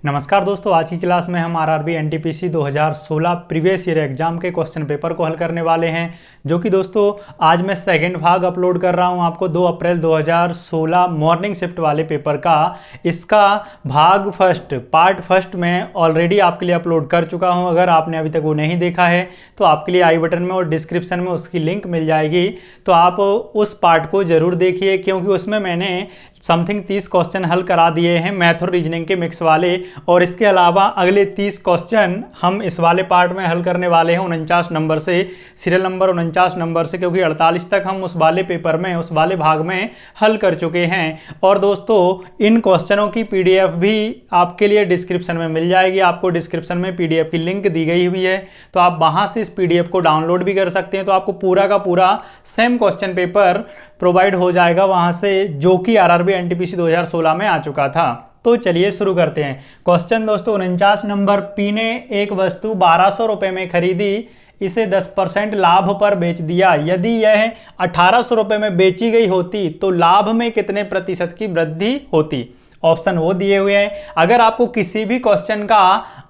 नमस्कार दोस्तों, आज की क्लास में हम RRB NTPC 2016 previous year exam के क्वेश्चन पेपर को हल करने वाले हैं। जो कि दोस्तों आज मैं सेकंड भाग अपलोड कर रहा हूं आपको 2 अप्रैल 2016 मॉर्निंग शिफ्ट वाले पेपर का। इसका भाग फर्स्ट पार्ट फर्स्ट में ऑलरेडी आपके लिए अपलोड कर चुका हूं। अगर आपने अभी तक वो नहीं देखा है तो आपके लिए आई बटन में और डिस्क्रिप्शन में उसकी लिंक मिल जाएगी, तो आप उस पार्ट को ज़रूर देखिए, क्योंकि उसमें मैंने समथिंग 30 क्वेश्चन हल करा दिए हैं मैथ और रीजनिंग के मिक्स वाले। और इसके अलावा अगले 30 क्वेश्चन हम इस वाले पार्ट में हल करने वाले हैं 49 नंबर से, सीरियल नंबर 49 नंबर से, क्योंकि 48 तक हम उस वाले पेपर में उस वाले भाग में हल कर चुके हैं। और दोस्तों इन क्वेश्चनों की पीडीएफ भी आपके लिए डिस्क्रिप्शन में मिल जाएगी। आपको डिस्क्रिप्शन में पीडीएफ की लिंक दी गई हुई है, तो आप वहां से इस पीडीएफ को डाउनलोड भी कर सकते हैं। तो आपको पूरा का पूरा सेम क्वेश्चन पेपर प्रोवाइड हो जाएगा वहां से, जो कि आरआरबी एनटीपीसी 2016 में आ चुका था। तो चलिए शुरू करते हैं। क्वेश्चन दोस्तों 49 नंबर, पी ने एक वस्तु 1200 रुपए में खरीदी, इसे 10% लाभ पर बेच दिया। यदि यह 1800 रुपए में बेची गई होती तो लाभ में कितने प्रतिशत की वृद्धि होती। ऑप्शन वो दिए हुए हैं। अगर आपको किसी भी क्वेश्चन का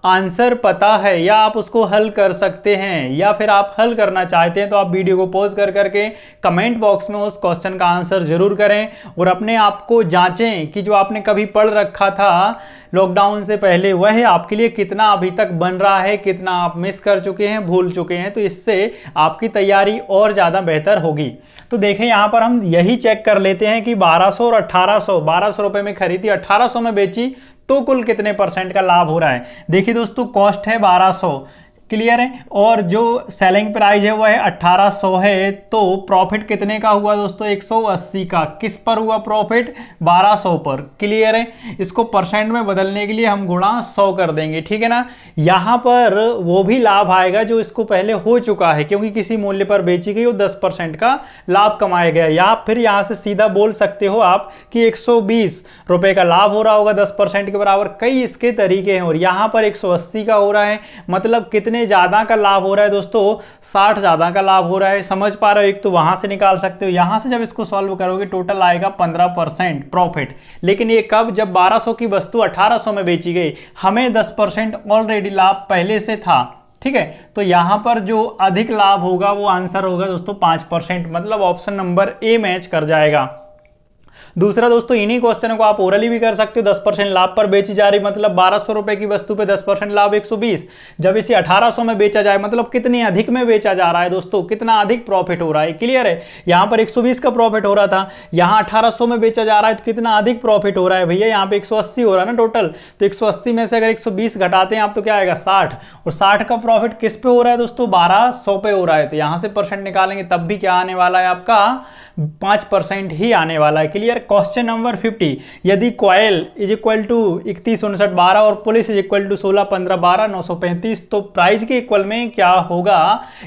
आंसर पता है या आप उसको हल कर सकते हैं या फिर आप हल करना चाहते हैं, तो आप वीडियो को पॉज कर करके कमेंट बॉक्स में उस क्वेश्चन का आंसर जरूर करें और अपने आप को जांचें कि जो आपने कभी पढ़ रखा था लॉकडाउन से पहले वह आपके लिए कितना अभी तक बन रहा है, कितना आप मिस कर चुके हैं, भूल चुके हैं। तो इससे आपकी तैयारी और ज़्यादा बेहतर होगी। तो देखें यहाँ पर हम यही चेक कर लेते हैं कि 1200 और 1800, 1200 रुपए में खरीदी, 1800 में बेची, तो कुल कितने परसेंट का लाभ हो रहा है। देखिए दोस्तों, कॉस्ट है 1200, क्लियर है, और जो सेलिंग प्राइस है वह है 1800 है, तो प्रॉफिट कितने का हुआ दोस्तों, 180 का। किस पर हुआ प्रॉफिट, 1200 पर, क्लियर है। इसको परसेंट में बदलने के लिए हम गुणा 100 कर देंगे, ठीक है ना। यहाँ पर वो भी लाभ आएगा जो इसको पहले हो चुका है, क्योंकि किसी मूल्य पर बेची गई वो 10% का लाभ कमाया गया। या फिर यहाँ से सीधा बोल सकते हो आप कि 120 रुपए का लाभ हो रहा होगा 10% के बराबर। कई इसके तरीके हैं, और यहाँ पर 180 का हो रहा है, मतलब कितने ज्यादा का लाभ हो रहा है दोस्तों, 60 ज्यादा का लाभ हो रहा है। समझ पा रहे हो, एक तो वहां से निकाल सकते हो। यहां से जब इसको सॉल्व करोगे टोटल आएगा 15% प्रॉफिट। लेकिन ये कब, जब 1200 की वस्तु 1800 में बेची गई, हमें 10% ऑलरेडी लाभ पहले से था, ठीक है। तो यहां पर जो अधिक लाभ होगा वो आंसर होगा दोस्तों 5%, मतलब ऑप्शन नंबर ए मैच कर जाएगा। दूसरा दोस्तों, इन्हीं क्वेश्चनों को आप ओरली भी कर सकते हो। 10% लाभ पर बेची जा रही, मतलब 1200 रुपए की वस्तु पे 10% लाभ 120। जब इसे 1800 में बेचा जाए, मतलब कितनी अधिक में बेचा जा रहा है दोस्तों, कितना अधिक प्रॉफिट हो रहा है, क्लियर है। यहां पर 120 का प्रॉफिट हो रहा था, यहां 1800 में बेचा जा रहा है, तो कितना अधिक प्रॉफिट हो रहा है भैया, यहाँ पे 180 हो रहा है ना टोटल। तो 180 में से अगर 120 घटाते हैं आप तो क्या आएगा, 60। और 60 का प्रॉफिट किस पे हो रहा है दोस्तों, 1200 पे हो रहा है। तो यहां से परसेंट निकालेंगे तब भी क्या आने वाला है आपका, 5% ही आने वाला है, क्लियर। क्वेश्चन नंबर 50, यदि कॉयल इज इक्वल टू 315912 और पुलिस इज इक्वल टू 161512 935, तो प्राइस के इक्वल में क्या होगा।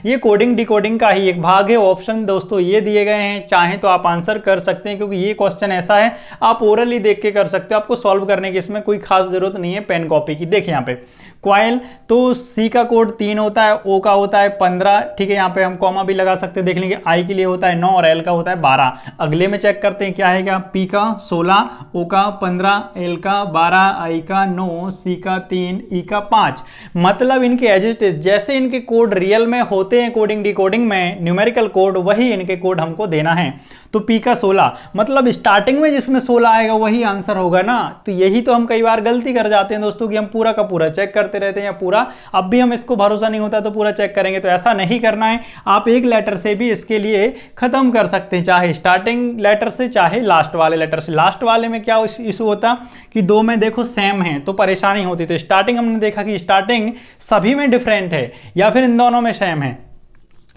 ये कोडिंग डिकोडिंग का ही एक भाग है। ऑप्शन दोस्तों ये दिए गए हैं, चाहें तो आप आंसर कर सकते हैं, क्योंकि ये क्वेश्चन ऐसा है आप ओरली देख के कर सकते हो। आपको सॉल्व करने की इसमें कोई खास जरूरत नहीं है पेन कॉपी की। देखिए यहाँ पे क्वाइल, तो सी का कोड 3 होता है, ओ का होता है 15, ठीक है। यहाँ पे हम कॉमा भी लगा सकते हैं, देख लेंगे। आई के लिए होता है 9 और एल का होता है 12। अगले में चेक करते हैं क्या है, क्या पी का 16, ओ का 15, एल का 12, आई का 9, सी का 3, ई का 5। मतलब इनके एज इट इज जैसे इनके कोड रियल में होते हैं कोडिंग डिकोडिंग में, न्यूमेरिकल कोड, वही इनके कोड हमको देना है। तो पी का 16, मतलब स्टार्टिंग में जिसमें 16 आएगा वही आंसर होगा ना। तो यही तो हम कई बार गलती कर जाते हैं दोस्तों, कि हम पूरा का पूरा चेक करते रहते हैं, या पूरा अब भी हम इसको भरोसा नहीं होता तो पूरा चेक करेंगे। तो ऐसा नहीं करना है। आप एक लेटर से भी इसके लिए खत्म कर सकते हैं, चाहे स्टार्टिंग लेटर से चाहे लास्ट वाले लेटर से। लास्ट वाले में क्या इशू होता कि दो में देखो सेम है तो परेशानी होती। तो स्टार्टिंग हमने देखा कि स्टार्टिंग सभी में डिफरेंट है या फिर इन दोनों में सेम है,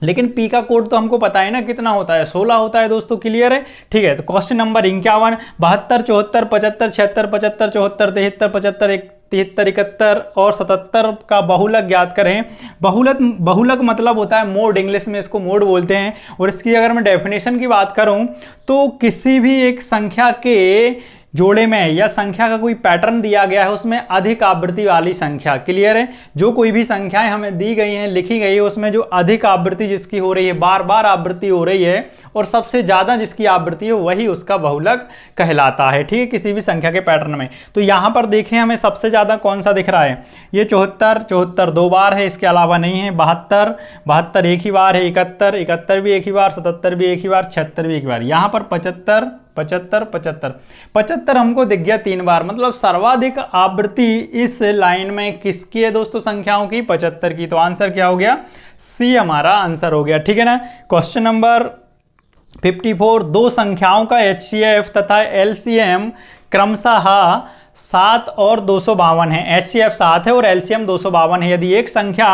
लेकिन पी का कोड तो हमको पता है ना कितना होता है, 16 होता है दोस्तों, क्लियर है, ठीक है। तो क्वेश्चन नंबर 51, 72 74 75 76 75 74 73 75 73 71 और 77 का बहुलक ज्ञात करें। बहुलक मतलब होता है मोड, इंग्लिश में इसको मोड बोलते हैं। और इसकी अगर मैं डेफिनेशन की बात करूं तो किसी भी एक संख्या के जोड़े में या संख्या का कोई पैटर्न दिया गया है उसमें अधिक आवृत्ति वाली संख्या। क्लियर है? जो कोई भी संख्याएं हमें दी गई हैं, लिखी गई है, उसमें जो अधिक आवृत्ति जिसकी हो रही है, बार बार आवृत्ति हो रही है और सबसे ज्यादा जिसकी आवृत्ति है वही उसका बहुलक कहलाता है। ठीक है, किसी भी संख्या के पैटर्न में। तो यहां पर देखें हमें सबसे ज्यादा कौन सा दिख रहा है, ये 74, 74 दो बार है, इसके अलावा नहीं है। 72, 72 एक ही बार है। 71, 71 भी एक ही बार। 77 भी एक ही बार। 76 भी एक ही बार। यहां पर 75, 75, 75, 75 हमको दिख गया 3 बार। मतलब सर्वाधिक आवृत्ति इस लाइन में किसकी है दोस्तों? संख्याओं की, 75 की। तो आंसर क्या हो गया? सी हमारा आंसर हो गया। ठीक है ना। क्वेश्चन नंबर 54, दो संख्याओं का HCF तथा LCM क्रमशः 7 और 252 है। HCF 7 है और LCM 252 है। यदि एक संख्या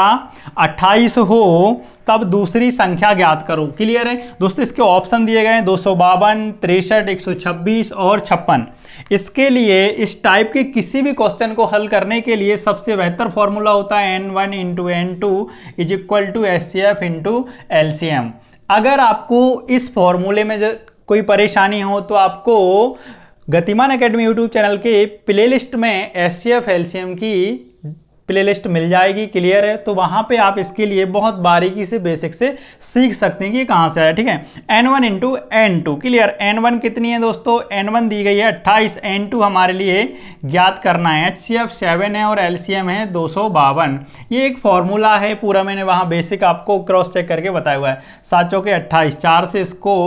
28 हो तब दूसरी संख्या ज्ञात करो। क्लियर है दोस्तों? इसके ऑप्शन दिए गए हैं 252, 63, 126 और 56। इसके लिए इस टाइप के किसी भी क्वेश्चन को हल करने के लिए सबसे बेहतर फॉर्मूला होता है N1 × N2 = HCF × LCM। अगर आपको इस फॉर्मूले में कोई परेशानी हो तो आपको गतिमान एकेडमी यूट्यूब चैनल के प्लेलिस्ट में HCF LCM की प्लेलिस्ट मिल जाएगी। क्लियर है? तो वहां पे आप इसके लिए बहुत बारीकी से बेसिक से सीख सकते हैं कि कहां से आया। ठीक है। N1 × N2। क्लियर? N1 कितनी है दोस्तों? N1 दी गई है 28, N2 हमारे लिए ज्ञात करना है। HCF 7 है और LCM है 252। ये एक फॉर्मूला है पूरा, मैंने वहां बेसिक आपको क्रॉस चेक करके बताया हुआ है। 7 चौके 28, 4 से इसको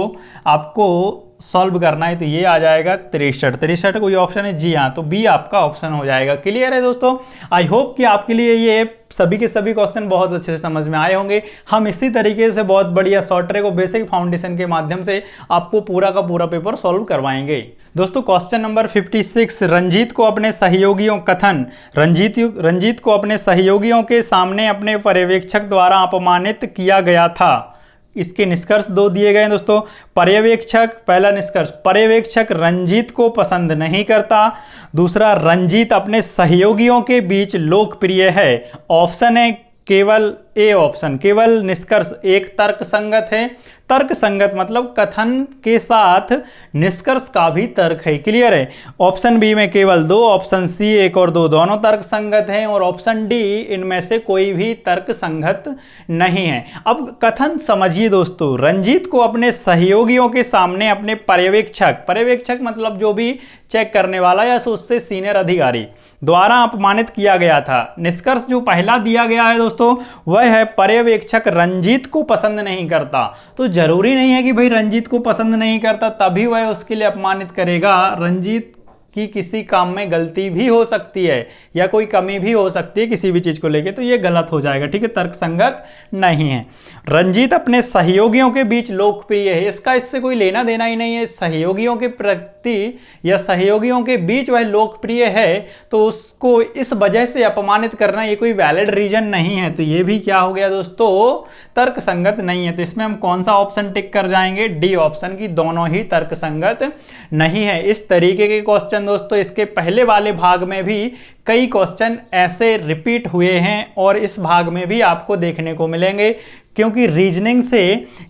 आपको सॉल्व करना है तो ये आ जाएगा 63। 63 कोई ऑप्शन है? जी हाँ, तो बी आपका ऑप्शन हो जाएगा। क्लियर है दोस्तों? आई होप कि आपके लिए ये सभी के सभी क्वेश्चन बहुत अच्छे से समझ में आए होंगे। हम इसी तरीके से बहुत बढ़िया शॉर्ट ट्रिक और बेसिक फाउंडेशन के माध्यम से आपको पूरा का पूरा पेपर सॉल्व करवाएंगे। दोस्तों क्वेश्चन नंबर 56, रंजीत को अपने सहयोगियों कथन रंजीत को अपने सहयोगियों के सामने अपने पर्यवेक्षक द्वारा अपमानित किया गया था। इसके निष्कर्ष दो दिए गए हैं दोस्तों। पर्यवेक्षक, पहला निष्कर्ष, पर्यवेक्षक रंजीत को पसंद नहीं करता। दूसरा, रंजीत अपने सहयोगियों के बीच लोकप्रिय है। ऑप्शन है केवल ए ऑप्शन, केवल निष्कर्ष एक तर्क संगत है। तर्क संगत मतलब कथन के साथ निष्कर्ष का भी तर्क है। क्लियर है? ऑप्शन बी में केवल 2, ऑप्शन सी 1 और 2 दोनों तर्क संगत हैं और ऑप्शन डी इनमें से कोई भी तर्क संगत नहीं है। अब कथन समझिए दोस्तों। रंजीत को अपने सहयोगियों के सामने अपने पर्यवेक्षक मतलब जो भी चेक करने वाला या उससे सीनियर अधिकारी द्वारा अपमानित किया गया था। निष्कर्ष जो पहला दिया गया है दोस्तों वह है पर्यवेक्षक रंजीत को पसंद नहीं करता। तो जरूरी नहीं है कि भाई रंजीत को पसंद नहीं करता तभी वह उसके लिए अपमानित करेगा। रंजीत कि किसी काम में गलती भी हो सकती है या कोई कमी भी हो सकती है किसी भी चीज को लेके, तो ये गलत हो जाएगा। ठीक है? तर्कसंगत नहीं है। रंजीत अपने सहयोगियों के बीच लोकप्रिय है, इसका इससे कोई लेना देना ही नहीं है। सहयोगियों के प्रति या सहयोगियों के बीच वह लोकप्रिय है तो उसको इस वजह से अपमानित करना ये कोई वैलिड रीजन नहीं है। तो ये भी क्या हो गया दोस्तों? तर्कसंगत नहीं है। तो इसमें हम कौन सा ऑप्शन टिक कर जाएंगे? डी ऑप्शन की दोनों ही तर्कसंगत नहीं है। इस तरीके के क्वेश्चन दोस्तों इसके पहले वाले भाग में भी कई क्वेश्चन ऐसे रिपीट हुए हैं और इस भाग में भी आपको देखने को मिलेंगे, क्योंकि रीजनिंग से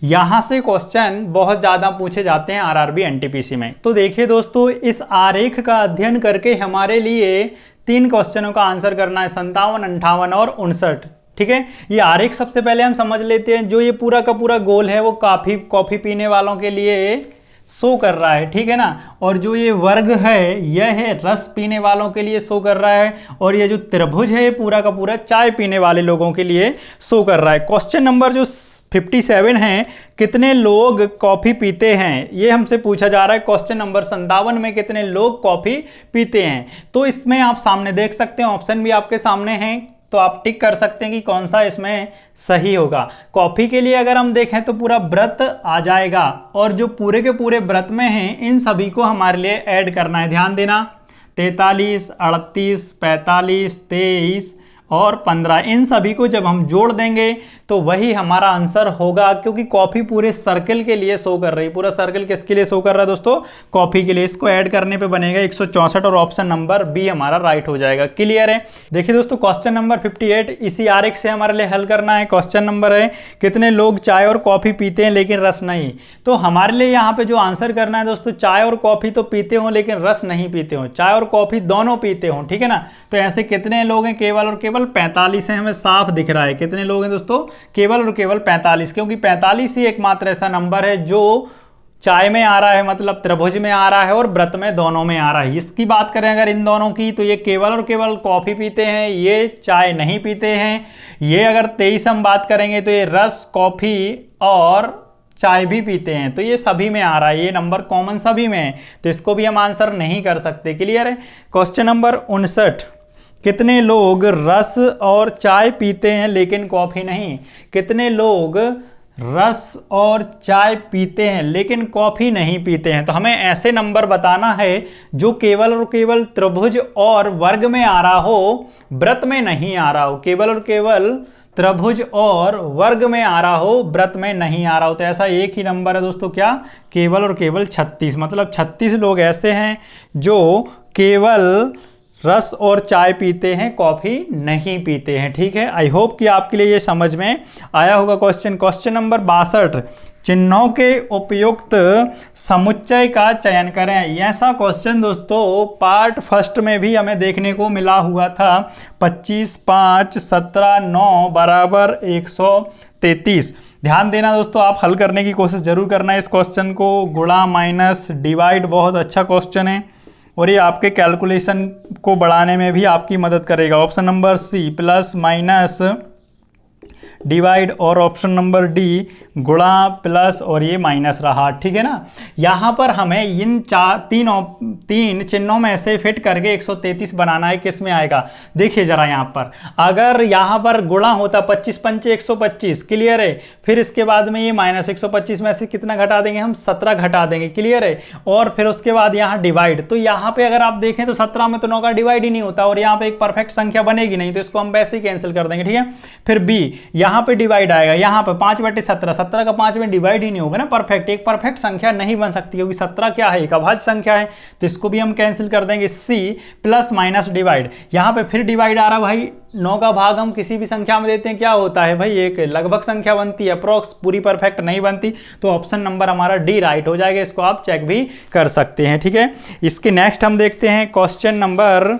यहां से क्वेश्चन बहुत ज्यादा पूछे जाते हैं आरआरबी एनटीपीसी में। तो देखिए दोस्तों, इस आरेख का अध्ययन करके हमारे लिए 3 क्वेश्चनों का आंसर करना है, 57, 58 और 59। ठीक है? ये आरेख सबसे पहले हम समझ लेते हैं। जो ये पूरा का पूरा गोल है वो कॉफी पीने वालों के लिए शो कर रहा है। ठीक है ना? और जो ये वर्ग है यह है रस पीने वालों के लिए शो कर रहा है, और ये जो त्रिभुज है पूरा का पूरा चाय पीने वाले लोगों के लिए शो कर रहा है। क्वेश्चन नंबर जो 57 है, कितने लोग कॉफी पीते हैं, ये हमसे पूछा जा रहा है। क्वेश्चन नंबर 57 में कितने लोग कॉफी पीते हैं, तो इसमें आप सामने देख सकते हैं, ऑप्शन भी आपके सामने हैं, तो आप टिक कर सकते हैं कि कौन सा इसमें सही होगा। कॉफी के लिए अगर हम देखें तो पूरा व्रत आ जाएगा, और जो पूरे के पूरे व्रत में हैं इन सभी को हमारे लिए ऐड करना है। ध्यान देना, 43, 38, 45, 23 और 15, इन सभी को जब हम जोड़ देंगे तो वही हमारा आंसर होगा, क्योंकि कॉफी पूरे सर्कल के लिए शो कर रही है। पूरा सर्कल किसके लिए शो कर रहा है दोस्तों? कॉफी के लिए। इसको ऐड करने पे बनेगा 164 और ऑप्शन नंबर बी हमारा राइट हो जाएगा। क्लियर है? देखिए दोस्तों, क्वेश्चन नंबर 58 इसी आरेख से हमारे लिए हल करना है। क्वेश्चन नंबर है, कितने लोग चाय और कॉफी पीते हैं लेकिन रस नहीं? तो हमारे लिए यहाँ पे जो आंसर करना है दोस्तों, चाय और कॉफी तो पीते हो लेकिन रस नहीं पीते हो, चाय और कॉफी दोनों पीते हो, ठीक है ना। तो ऐसे कितने लोग हैं? केवल और केवल 45 है, हमें साफ दिख रहा है। कितने लोग हैं दोस्तों? केवल और केवल 45, क्योंकि 45 ही एकमात्र ऐसा नंबर है जो चाय में आ रहा है, मतलब त्रिभुज में आ रहा है और व्रत में, दोनों में आ रहा है। इसकी बात करें अगर इन दोनों की, तो ये केवल और केवल कॉफी पीते हैं, ये चाय नहीं पीते हैं। ये अगर 23 हम बात करेंगे तो ये रस, कॉफी और चाय भी पीते हैं, तो ये सभी में आ रहा है, ये नंबर कॉमन सभी में है, तो इसको भी हम आंसर नहीं कर सकते। क्लियर है? क्वेश्चन नंबर 59, कितने लोग रस और चाय पीते हैं लेकिन कॉफी नहीं? कितने लोग रस और चाय पीते हैं लेकिन कॉफी नहीं पीते हैं? तो हमें ऐसे नंबर बताना है जो केवल और केवल त्रिभुज और वर्ग में आ रहा हो, व्रत में नहीं आ रहा हो। केवल और केवल त्रिभुज और वर्ग में आ रहा हो, व्रत में नहीं आ रहा हो। तो ऐसा एक ही नंबर है दोस्तों, क्या? केवल और केवल 36। मतलब 36 लोग ऐसे हैं जो केवल रस और चाय पीते हैं, कॉफी नहीं पीते हैं। ठीक है, आई होप कि आपके लिए ये समझ में आया होगा। क्वेश्चन नंबर 62, चिन्हों के उपयुक्त समुच्चय का चयन करें। ऐसा क्वेश्चन दोस्तों पार्ट फर्स्ट में भी हमें देखने को मिला हुआ था। 25, 5, 17, 9 बराबर 133। ध्यान देना दोस्तों, आप हल करने की कोशिश जरूर करना है इस क्वेश्चन को। गुणा माइनस डिवाइड बहुत अच्छा क्वेश्चन है और ये आपके कैलकुलेशन को बढ़ाने में भी आपकी मदद करेगा। Option number C plus minus divide और ऑप्शन नंबर डी गुणा प्लस और ये माइनस रहा। ठीक है ना। यहाँ पर हमें इन तीन चिन्हों में से फिट करके 133 बनाना है। किस में आएगा देखिए जरा। यहाँ पर अगर यहाँ पर गुणा होता 25 पंचे 125, क्लियर है। फिर इसके बाद में ये माइनस 125 में से कितना घटा देंगे हम? 17 घटा देंगे, क्लियर है। और फिर उसके बाद यहाँ डिवाइड, तो यहाँ पे अगर आप देखें तो 17 में तो 9 का डिवाइड ही नहीं होता और यहाँ पे एक परफेक्ट संख्या बनेगी नहीं, तो इसको हम वैसे ही कैंसिल कर देंगे। ठीक है। फिर बी, यहाँ पे डिवाइड आएगा, यहाँ पे 5/17, 17 का 5 में डिवाइड ही नहीं होगा ना परफेक्ट, एक परफेक्ट संख्या नहीं बन सकती क्योंकि 17 क्या है? एक अभाज्य संख्या है, तो इसको भी हम कैंसिल कर देंगे। सी प्लस माइनस डिवाइड, यहाँ पे फिर डिवाइड आ रहा भाई, 9 का भाग हम किसी भी संख्या में देते हैं क्या होता है भाई? एक लगभग संख्या बनती है, अप्रोक्स, पूरी परफेक्ट नहीं बनती। तो ऑप्शन नंबर हमारा डी राइट हो जाएगा, इसको आप चेक भी कर सकते हैं। ठीक है। इसके नेक्स्ट हम देखते हैं क्वेश्चन नंबर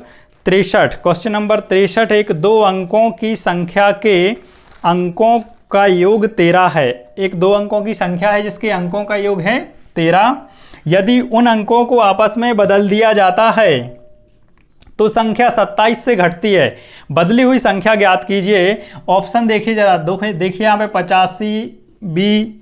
63। क्वेश्चन नंबर 63 एक 2 अंकों की संख्या के अंकों का योग 13 है। एक 2 अंकों की संख्या है जिसके अंकों का योग है 13। यदि उन अंकों को आपस में बदल दिया जाता है तो संख्या 27 से घटती है। बदली हुई संख्या ज्ञात कीजिए। ऑप्शन देखिए जरा, देखिए यहाँ पे 85, बी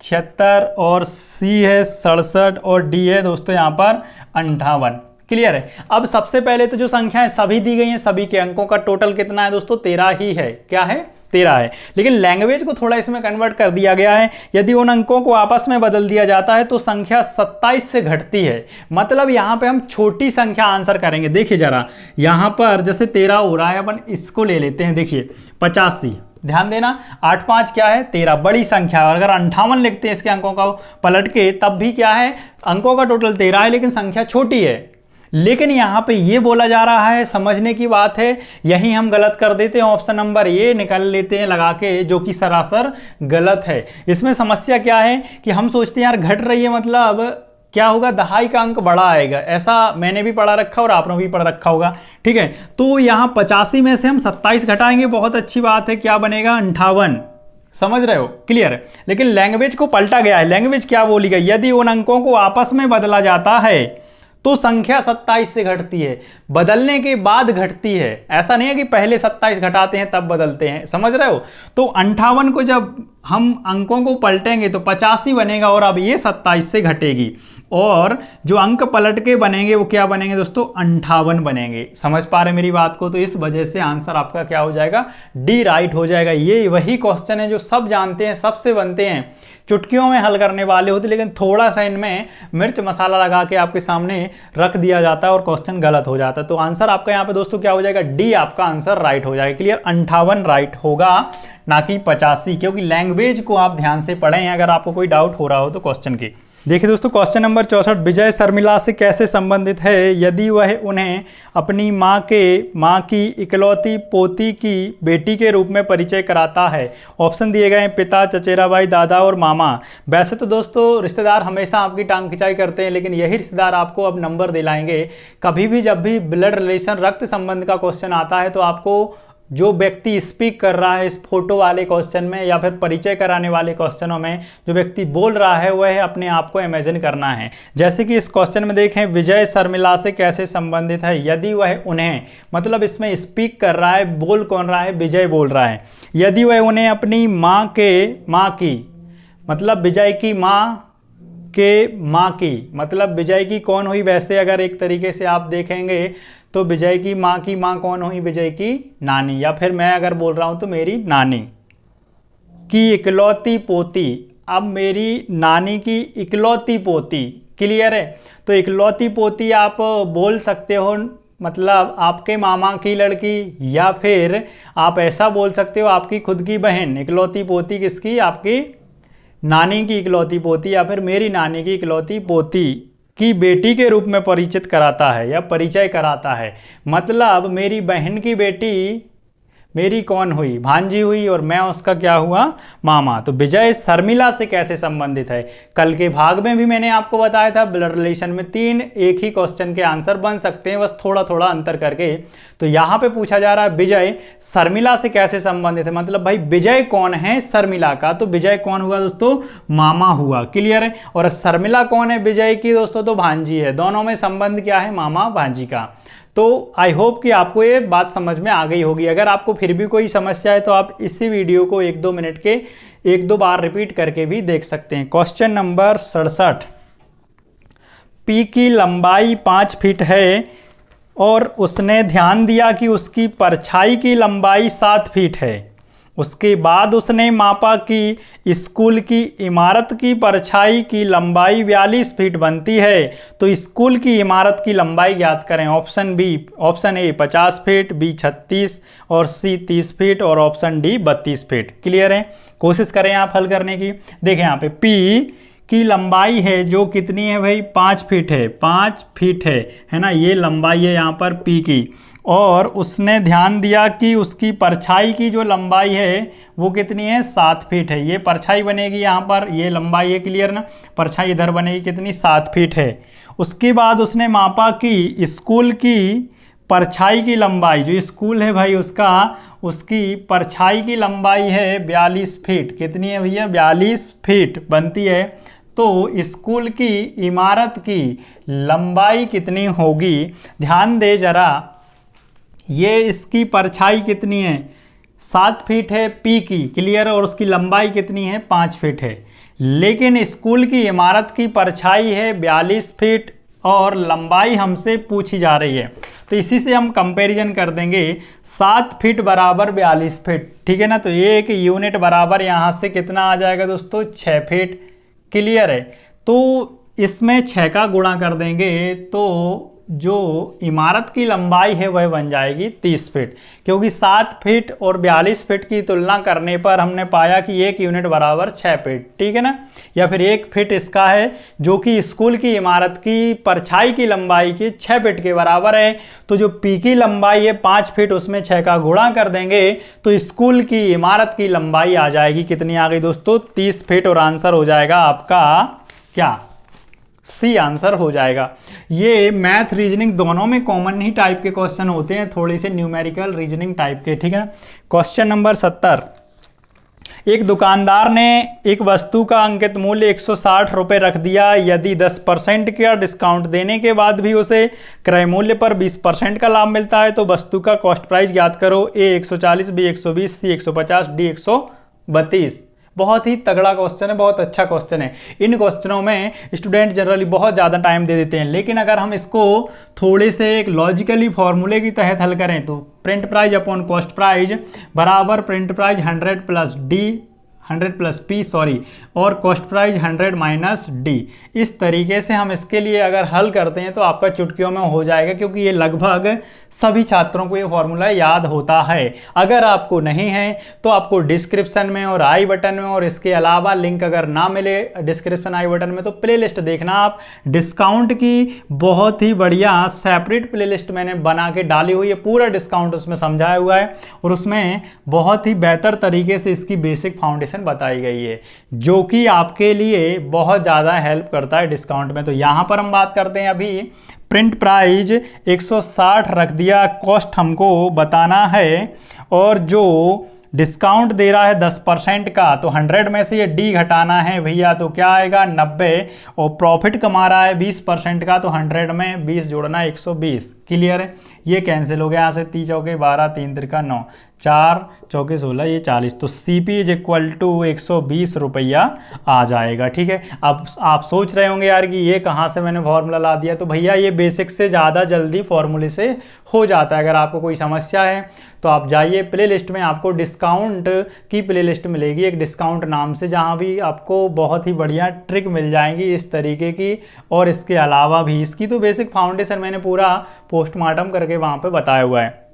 76 और सी है 67 और डी है दोस्तों यहाँ पर 58। क्लियर है। अब सबसे पहले तो जो संख्याएं सभी दी गई हैं, सभी के अंकों का टोटल कितना है दोस्तों? 13 ही है। क्या है? 13 है। लेकिन लैंग्वेज को थोड़ा इसमें कन्वर्ट कर दिया गया है। यदि उन अंकों को आपस में बदल दिया जाता है तो संख्या 27 से घटती है। मतलब यहाँ पे हम छोटी संख्या आंसर करेंगे। देखिए जरा, यहाँ पर जैसे 13 हो रहा है, अपन इसको ले लेते हैं। देखिए 85, ध्यान देना, 8 5 क्या है? 13, बड़ी संख्या। और अगर 58 लिखते हैं इसके अंकों का पलट के, तब भी क्या है? अंकों का टोटल 13 है लेकिन संख्या छोटी है। लेकिन यहाँ पे ये बोला जा रहा है, समझने की बात है, यही हम गलत कर देते हैं। ऑप्शन नंबर ये निकाल लेते हैं लगा के, जो कि सरासर गलत है। इसमें समस्या क्या है कि हम सोचते हैं यार घट रही है, मतलब क्या होगा? दहाई का अंक बड़ा आएगा। ऐसा मैंने भी पढ़ा रखा और आपने भी पढ़ रखा होगा। ठीक है। तो यहाँ 85 में से हम 27 घटाएंगे, बहुत अच्छी बात है। क्या बनेगा? 58। समझ रहे हो? क्लियर है। लेकिन लैंग्वेज को पलटा गया है। लैंग्वेज क्या बोली गई? यदि उन अंकों को आपस में बदला जाता है तो संख्या 27 से घटती है, बदलने के बाद घटती है। ऐसा नहीं है कि पहले 27 घटाते हैं तब बदलते हैं। समझ रहे हो? तो 58 को जब हम अंकों को पलटेंगे तो 85 बनेगा और अब ये 27 से घटेगी। और जो अंक पलट के बनेंगे वो क्या बनेंगे दोस्तों, 58 बनेंगे। समझ पा रहे मेरी बात को? तो इस वजह से आंसर आपका क्या हो जाएगा, डी राइट हो जाएगा। ये वही क्वेश्चन है जो सब जानते हैं, सबसे बनते हैं, चुटकियों में हल करने वाले होते, लेकिन थोड़ा सा इनमें मिर्च मसाला लगा के आपके सामने रख दिया जाता है और क्वेश्चन गलत हो जाता है। तो आंसर आपका यहाँ पे दोस्तों क्या हो जाएगा, डी आपका आंसर राइट हो जाएगा। क्लियर, 58 राइट होगा, ना कि 85, क्योंकि लैंग्वेज को आप ध्यान से पढ़ें अगर आपको कोई डाउट हो रहा हो तो क्वेश्चन की। देखिए दोस्तों, क्वेश्चन नंबर 64, विजय शर्मिला से कैसे संबंधित है यदि वह उन्हें अपनी माँ की इकलौती पोती की बेटी के रूप में परिचय कराता है। ऑप्शन दिए गए हैं पिता, चचेरा भाई, दादा और मामा। वैसे तो दोस्तों रिश्तेदार हमेशा आपकी टांग खिंचाई करते हैं, लेकिन यही रिश्तेदार आपको अब नंबर दिलाएंगे। कभी भी जब भी ब्लड रिलेशन, रक्त संबंध का क्वेश्चन आता है तो आपको जो व्यक्ति स्पीक कर रहा है इस फोटो वाले क्वेश्चन में या फिर परिचय कराने वाले क्वेश्चनों में, जो व्यक्ति बोल रहा है वह अपने आप को इमेजिन करना है। जैसे कि इस क्वेश्चन में देखें, विजय शर्मिला से कैसे संबंधित है यदि वह उन्हें, मतलब इसमें स्पीक कर रहा है, बोल कौन रहा है, विजय बोल रहा है। यदि वह उन्हें अपनी माँ की, मतलब विजय की माँ की, मतलब विजय की कौन हुई, वैसे अगर एक तरीके से आप देखेंगे तो विजय की माँ कौन हुई, विजय की नानी, या फिर मैं अगर बोल रहा हूं तो मेरी नानी की इकलौती पोती। अब मेरी नानी की इकलौती पोती, क्लियर है? तो इकलौती पोती आप बोल सकते हो, मतलब आपके मामा की लड़की, या फिर आप ऐसा बोल सकते हो आपकी खुद की बहन। इकलौती पोती किसकी, आपकी नानी की इकलौती पोती, या फिर मेरी नानी की इकलौती पोती की बेटी के रूप में परिचित कराता है या परिचय कराता है। मतलब मेरी बहन की बेटी मेरी कौन हुई, भांजी हुई, और मैं उसका क्या हुआ, मामा। तो विजय शर्मिला से कैसे संबंधित है, कल के भाग में भी मैंने आपको बताया था ब्लड रिलेशन में 3 एक ही क्वेश्चन के आंसर बन सकते हैं, बस थोड़ा थोड़ा अंतर करके। तो यहाँ पे पूछा जा रहा है विजय शर्मिला से कैसे संबंधित है, मतलब भाई विजय कौन है शर्मिला का, तो विजय कौन हुआ दोस्तों, मामा हुआ। क्लियर है? और शर्मिला कौन है विजय की दोस्तों, तो भांजी है। दोनों में संबंध क्या है, मामा भांजी का। तो आई होप कि आपको ये बात समझ में आ गई होगी। अगर आपको फिर भी कोई समस्या है तो आप इसी वीडियो को 1-2 मिनट के 1-2 बार रिपीट करके भी देख सकते हैं। क्वेश्चन नंबर 67, पी की लंबाई 5 फीट है और उसने ध्यान दिया कि उसकी परछाई की लंबाई 7 फीट है। उसके बाद उसने मापा कि स्कूल की इमारत की परछाई की लंबाई 42 फीट बनती है। तो स्कूल की इमारत की लंबाई ज्ञात करें। ऑप्शन ए 50 फीट, बी 36 और सी 30 फीट और ऑप्शन डी 32 फीट। क्लियर है? कोशिश करें आप हल करने की। देखें यहाँ पे पी की लंबाई है जो कितनी है भाई, 5 फीट है, 5 फीट है ना, ये लंबाई है यहाँ पर पी की। और उसने ध्यान दिया कि उसकी परछाई की जो लंबाई है वो कितनी है, 7 फीट है। ये परछाई बनेगी यहाँ पर, ये लंबाई है, क्लियर ना। परछाई इधर बनेगी कितनी, 7 फीट है। उसके बाद उसने मापा कि स्कूल की परछाई की लंबाई, जो स्कूल है भाई उसकी परछाई की लंबाई है 42 फीट। कितनी है भैया, 42 फीट बनती है। तो स्कूल की इमारत की लंबाई कितनी होगी, ध्यान दे जरा। ये इसकी परछाई कितनी है, 7 फीट है पी की, क्लियर, और उसकी लंबाई कितनी है, 5 फीट है। लेकिन स्कूल की इमारत की परछाई है 42 फीट और लंबाई हमसे पूछी जा रही है। तो इसी से हम कंपैरिजन कर देंगे, 7 फीट बराबर 42 फीट, ठीक है ना। तो ये एक यूनिट बराबर यहाँ से कितना आ जाएगा दोस्तों, 6 फीट। क्लियर है? तो इसमें 6 का गुणा कर देंगे तो जो इमारत की लंबाई है वह बन जाएगी 30 फीट, क्योंकि 7 फीट और 42 फीट की तुलना करने पर हमने पाया कि 1 यूनिट बराबर 6 फीट, ठीक है ना। या फिर 1 फीट इसका है जो कि स्कूल की इमारत की परछाई की लंबाई की 6 फीट के बराबर है। तो जो पी की लंबाई है 5 फीट, उसमें 6 का गुणा कर देंगे तो स्कूल की इमारत की लंबाई आ जाएगी, कितनी आ गई दोस्तों, 30 फीट। और आंसर हो जाएगा आपका क्या, सी आंसर हो जाएगा। ये मैथ रीजनिंग दोनों में कॉमन ही टाइप के क्वेश्चन होते हैं, थोड़ी से न्यूमेरिकल रीजनिंग टाइप के, ठीक है ना। क्वेश्चन नंबर 70, एक दुकानदार ने एक वस्तु का अंकित मूल्य 160 रुपये रख दिया। यदि 10% का डिस्काउंट देने के बाद भी उसे क्रय मूल्य पर 20% का लाभ मिलता है तो वस्तु का कॉस्ट प्राइस ज्ञात करो। ए 140, बी 120, सी 150, डी 132। बहुत ही तगड़ा क्वेश्चन है, बहुत अच्छा क्वेश्चन है। इन क्वेश्चनों में स्टूडेंट जनरली बहुत ज़्यादा टाइम दे देते हैं, लेकिन अगर हम इसको थोड़े से एक लॉजिकली फॉर्मूले की तहत हल करें तो print price upon cost price बराबर print price 100 plus D 100 plus P sorry और कॉस्ट प्राइस 100 माइनस डी। इस तरीके से हम इसके लिए अगर हल करते हैं तो आपका चुटकियों में हो जाएगा, क्योंकि ये लगभग सभी छात्रों को ये फॉर्मूला याद होता है। अगर आपको नहीं है तो आपको डिस्क्रिप्शन में और आई बटन में, और इसके अलावा लिंक अगर ना मिले डिस्क्रिप्शन आई बटन में तो प्लेलिस्ट देखना आप। डिस्काउंट की बहुत ही बढ़िया सेपरेट प्लेलिस्ट मैंने बना के डाली हुई है, पूरा डिस्काउंट उसमें समझाया हुआ है और उसमें बहुत ही बेहतर तरीके से इसकी बेसिक फाउंडेशन बताई गई है, जो कि आपके लिए बहुत ज़्यादा हेल्प करता है डिस्काउंट में। तो यहाँ पर हम बात करते हैं, अभी प्रिंट प्राइस 160 रख दिया, कॉस्ट हमको बताना है और जो डिस्काउंट दे रहा है 10% का, तो 100 में से ये डी घटाना है भैया, तो क्या आएगा 90, और प्रॉफिट कमा रहा है 20% का, तो 100 में 20 जोड़ना 120। क्लियर है? ये कैंसिल हो गया यहाँ से, 3 चौके 12, 3 तिरका 9, 4 चौके 16, ये 40, तो CP इज इक्वल टू 120 रुपया आ जाएगा। ठीक है, अब आप सोच रहे होंगे यार कि ये कहाँ से मैंने फॉर्मूला ला दिया, तो भैया ये बेसिक से ज़्यादा जल्दी फॉर्मूले से हो जाता है। अगर आपको कोई समस्या है तो आप जाइए प्लेलिस्ट में, आपको डिस्काउंट की प्लेलिस्ट मिलेगी एक डिस्काउंट नाम से, जहाँ भी आपको बहुत ही बढ़िया ट्रिक मिल जाएंगी इस तरीके की, और इसके अलावा भी इसकी तो बेसिक फाउंडेशन मैंने पूरा पोस्टमार्टम करके वहाँ पे बताया हुआ है।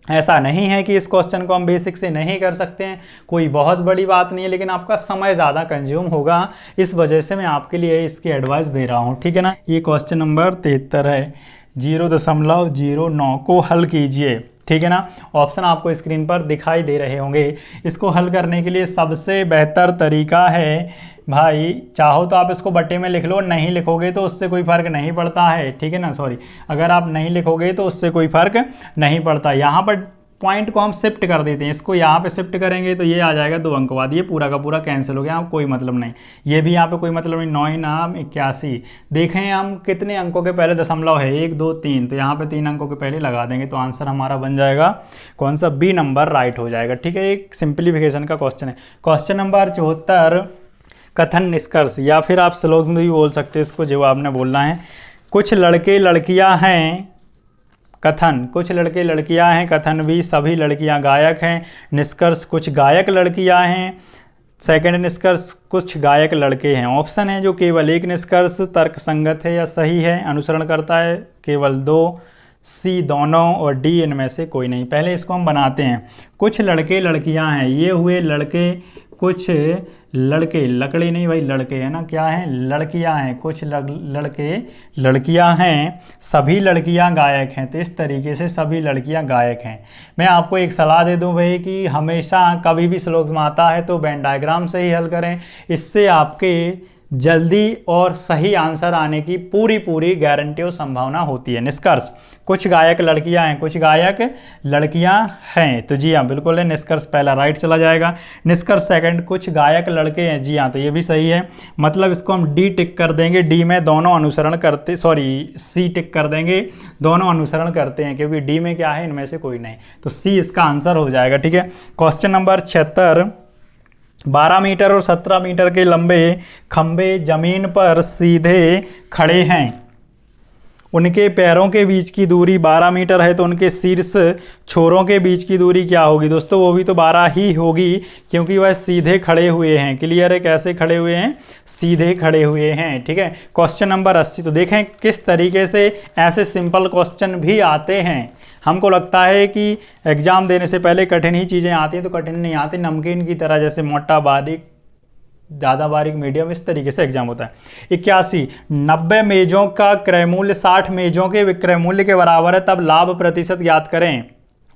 ऐसा नहीं है कि इस क्वेश्चन को हम बेसिक से नहीं कर सकते हैं, कोई बहुत बड़ी बात नहीं है, लेकिन आपका समय ज़्यादा कंज्यूम होगा, इस वजह से मैं आपके लिए इसकी एडवाइस दे रहा हूँ। ठीक है ना? ये क्वेश्चन नंबर 73 है, 0.09 को हल कीजिए। ठीक है ना? ऑप्शन आपको स्क्रीन पर दिखाई दे रहे होंगे। इसको हल करने के लिए सबसे बेहतर तरीका है भाई, चाहो तो आप इसको बट्टे में लिख लो, नहीं लिखोगे तो उससे कोई फ़र्क नहीं पड़ता है। ठीक है ना? सॉरी, अगर आप नहीं लिखोगे तो उससे कोई फ़र्क नहीं पड़ता। यहाँ पर पॉइंट को हम शिफ्ट कर देते हैं, इसको यहाँ पे शिफ्ट करेंगे तो ये आ जाएगा 2 अंक बाद, ये पूरा का पूरा कैंसिल हो गया, आप कोई मतलब नहीं। ये भी यहाँ पे कोई मतलब नहीं, 9 नाम 81। देखें हम कितने अंकों के पहले दशमलव है, 1 2 3, तो यहाँ पे 3 अंकों के पहले लगा देंगे, तो आंसर हमारा बन जाएगा कौन सा, बी नंबर राइट हो जाएगा। ठीक है, एक सिंप्लीफिकेशन का क्वेश्चन है। क्वेश्चन नंबर 74, कथन निष्कर्ष, या फिर आप श्लोक में भी बोल सकते हैं इसको, जो आपने बोलना है। कुछ लड़के लड़कियां हैं, कथन कुछ लड़के लड़कियां हैं, कथन भी सभी लड़कियां गायक हैं। निष्कर्ष कुछ गायक लड़कियां हैं। सेकंड निष्कर्ष कुछ गायक लड़के हैं। ऑप्शन है जो केवल एक निष्कर्ष तर्क संगत है या सही है, अनुसरण करता है केवल 2, सी दोनों, और डी इनमें से कोई नहीं। पहले इसको हम बनाते हैं। कुछ लड़के लड़कियां हैं, ये हुए लड़के, कुछ लड़के, लकड़ी नहीं भाई, लड़के है ना, क्या है, लड़कियां हैं, कुछ लड़के लड़कियां हैं, सभी लड़कियां गायक हैं। तो इस तरीके से सभी लड़कियां गायक हैं। मैं आपको एक सलाह दे दूं भाई कि हमेशा कभी भी श्लोक में आता है तो वेन डायग्राम से ही हल करें, इससे आपके जल्दी और सही आंसर आने की पूरी गारंटी और संभावना होती है। निष्कर्ष कुछ गायक लड़कियां हैं, कुछ गायक लड़कियां हैं, तो जी हाँ बिल्कुल है, निष्कर्ष पहला राइट चला जाएगा। निष्कर्ष सेकंड कुछ गायक लड़के हैं, जी हाँ, तो ये भी सही है। मतलब इसको हम डी टिक कर देंगे, डी में दोनों अनुसरण करते, सॉरी सी टिक कर देंगे, दोनों अनुसरण करते हैं, क्योंकि डी में क्या है, इनमें से कोई नहीं, तो सी इसका आंसर हो जाएगा। ठीक है, क्वेश्चन नंबर 76, 12 मीटर और 17 मीटर के लंबे खंभे जमीन पर सीधे खड़े हैं। उनके पैरों के बीच की दूरी 12 मीटर है, तो उनके शीर्ष छोरों के बीच की दूरी क्या होगी दोस्तों? वो भी तो 12 ही होगी, क्योंकि वह सीधे खड़े हुए हैं। क्लियर है? कैसे खड़े हुए हैं? सीधे खड़े हुए हैं। ठीक है, क्वेश्चन नंबर 80, तो देखें किस तरीके से ऐसे सिंपल क्वेश्चन भी आते हैं। हमको लगता है कि एग्जाम देने से पहले कठिन ही चीज़ें आती हैं, तो कठिन नहीं आती, नमकीन की तरह, जैसे मोटा बारीक, ज़्यादा बारीक, मीडियम, इस तरीके से एग्जाम होता है। 81, 90 मेजों का क्रय मूल्य 60 मेजों के विक्रय मूल्य के बराबर है, तब लाभ प्रतिशत ज्ञात करें।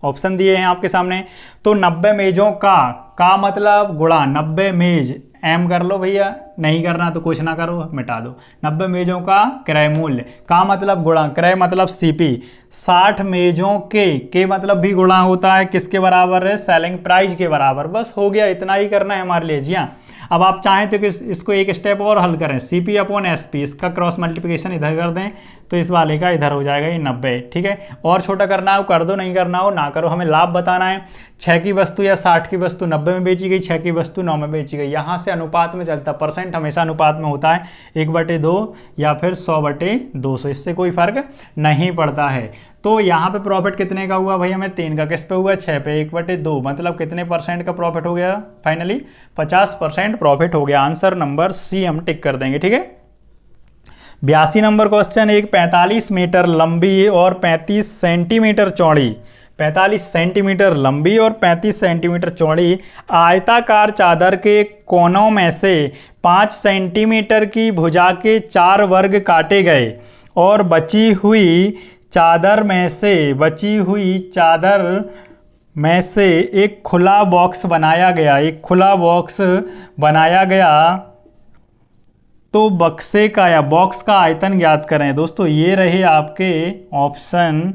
ऑप्शन दिए हैं आपके सामने। तो 90 मेजों का मतलब गुणा 90 मेज, एम कर लो भैया, नहीं करना तो कुछ ना करो, मिटा दो। 90 मेजों का क्रय मूल्य, का मतलब गुणा, क्रय मतलब सीपी, 60 मेजों के मतलब भी गुणा होता है, किसके बराबर है, सेलिंग प्राइस के बराबर। बस हो गया, इतना ही करना है हमारे लिए। जी हाँ, अब आप चाहें तो कि इसको एक स्टेप और हल करें, CP अपॉन SP, इसका क्रॉस मल्टीप्लिकेशन इधर कर दें तो इस वाले का इधर हो जाएगा ये 90, ठीक है। और छोटा करना हो कर दो, नहीं करना हो ना करो, हमें लाभ बताना है। 6 की वस्तु या 60 की वस्तु 90 में बेची गई, 6 की वस्तु 9 में बेची गई। यहाँ से अनुपात में चलता, परसेंट हमेशा अनुपात में होता है, 1/2 या फिर 100/200, इससे कोई फर्क नहीं पड़ता है। तो यहाँ पे प्रॉफिट कितने का हुआ भाई, हमें 3 का, किस पे हुआ 6 पे, 1/2, मतलब कितने परसेंट का प्रॉफिट हो गया, फाइनली 50% प्रॉफिट हो गया। आंसर नंबर सी हम टिक कर देंगे, ठीक है। 82 नंबर क्वेश्चन, एक 45 मीटर लंबी और 35 सेंटीमीटर चौड़ी, 45 सेंटीमीटर लंबी और 35 सेंटीमीटर चौड़ी आयताकार चादर के कोनों में से 5 सेंटीमीटर की भुजा के 4 वर्ग काटे गए और बची हुई चादर में से एक खुला बॉक्स बनाया गया, तो बक्से का या बॉक्स का आयतन ज्ञात करें। दोस्तों ये रहे आपके ऑप्शन,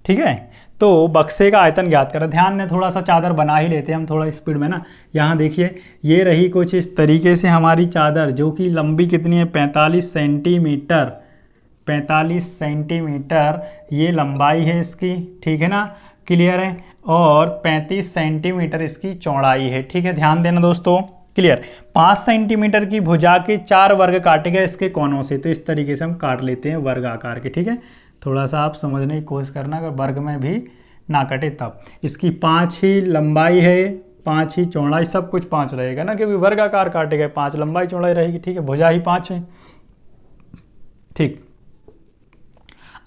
ठीक है। तो बक्से का आयतन ज्ञात करें। ध्यान दें, थोड़ा सा चादर बना ही लेते हैं हम थोड़ा स्पीड में ना। यहाँ देखिए ये रही कुछ इस तरीके से हमारी चादर, जो कि लंबी कितनी है 45 सेंटीमीटर, 45 सेंटीमीटर ये लंबाई है इसकी, ठीक है ना, क्लियर है। और 35 सेंटीमीटर इसकी चौड़ाई है, ठीक है। ध्यान देना दोस्तों, क्लियर। 5 सेंटीमीटर की भुजा के 4 वर्ग काटे गए इसके कोनों से, तो इस तरीके से हम काट लेते हैं वर्ग आकार के, ठीक है। थोड़ा सा आप समझने की कोशिश करना, अगर वर्ग में भी ना कटे तब। इसकी 5 ही लंबाई है, 5 ही चौड़ाई, सब कुछ 5 रहेगा ना, क्योंकि वर्ग आकार काटे गए, 5 लंबाई चौड़ाई रहेगी, ठीक है। भुजा ही 5 है, ठीक।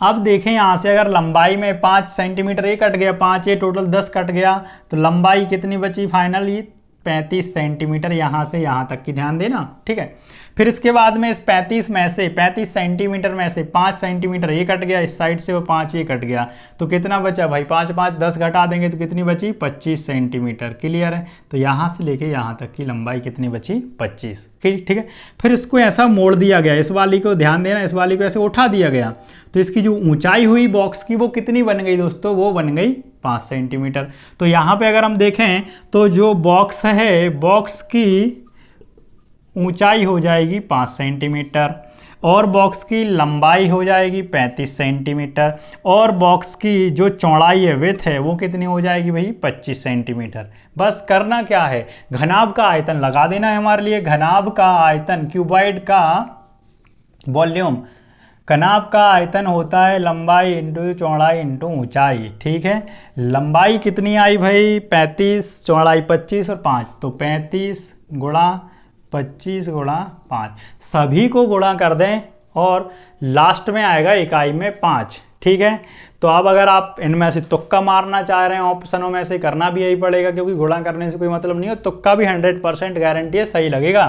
अब देखें यहाँ से, अगर लंबाई में 5 सेंटीमीटर ये कट गया, 5 ये टोटल 10 कट गया, तो लंबाई कितनी बची फाइनली 35 सेंटीमीटर यहाँ से यहाँ तक की, ध्यान देना, ठीक है। फिर इसके बाद में इस 35 सेंटीमीटर में से 5 सेंटीमीटर ये कट गया, इस साइड से वो 5 ये कट गया, तो कितना बचा भाई, 5 5 10 घटा देंगे तो कितनी बची 25 सेंटीमीटर, क्लियर है। तो यहाँ से लेके यहाँ तक की लंबाई कितनी बची 25, ठीक है। फिर इसको ऐसा मोड़ दिया गया, इस वाली को ध्यान देना, इस वाली को ऐसे उठा दिया गया, तो इसकी जो ऊंचाई हुई बॉक्स की वो कितनी बन गई दोस्तों, वो बन गई 5 सेंटीमीटर। तो यहाँ पे अगर हम देखें तो जो बॉक्स है, बॉक्स की ऊंचाई हो जाएगी 5 सेंटीमीटर और बॉक्स की लंबाई हो जाएगी 35 सेंटीमीटर और बॉक्स की जो चौड़ाई है, विड्थ है, वो कितनी हो जाएगी भाई 25 सेंटीमीटर। बस करना क्या है, घनाभ का आयतन लगा देना है हमारे लिए। घनाभ का आयतन, क्यूबॉइड का वॉल्यूम, घनाभ का आयतन होता है लंबाई इंटू चौड़ाई इंटू ऊंचाई, ठीक है। लंबाई कितनी आई भाई 35, चौड़ाई 25 और 5, तो 35 गुणा 25 गुणा 5, सभी को गुणा कर दें और लास्ट में आएगा इकाई में 5, ठीक है। तो अब अगर आप इनमें से तुक्का मारना चाह रहे हैं, ऑप्शनों में से करना भी यही पड़ेगा, क्योंकि गुणा करने से कोई मतलब नहीं है, तुक्का भी 100% गारंटी है सही लगेगा।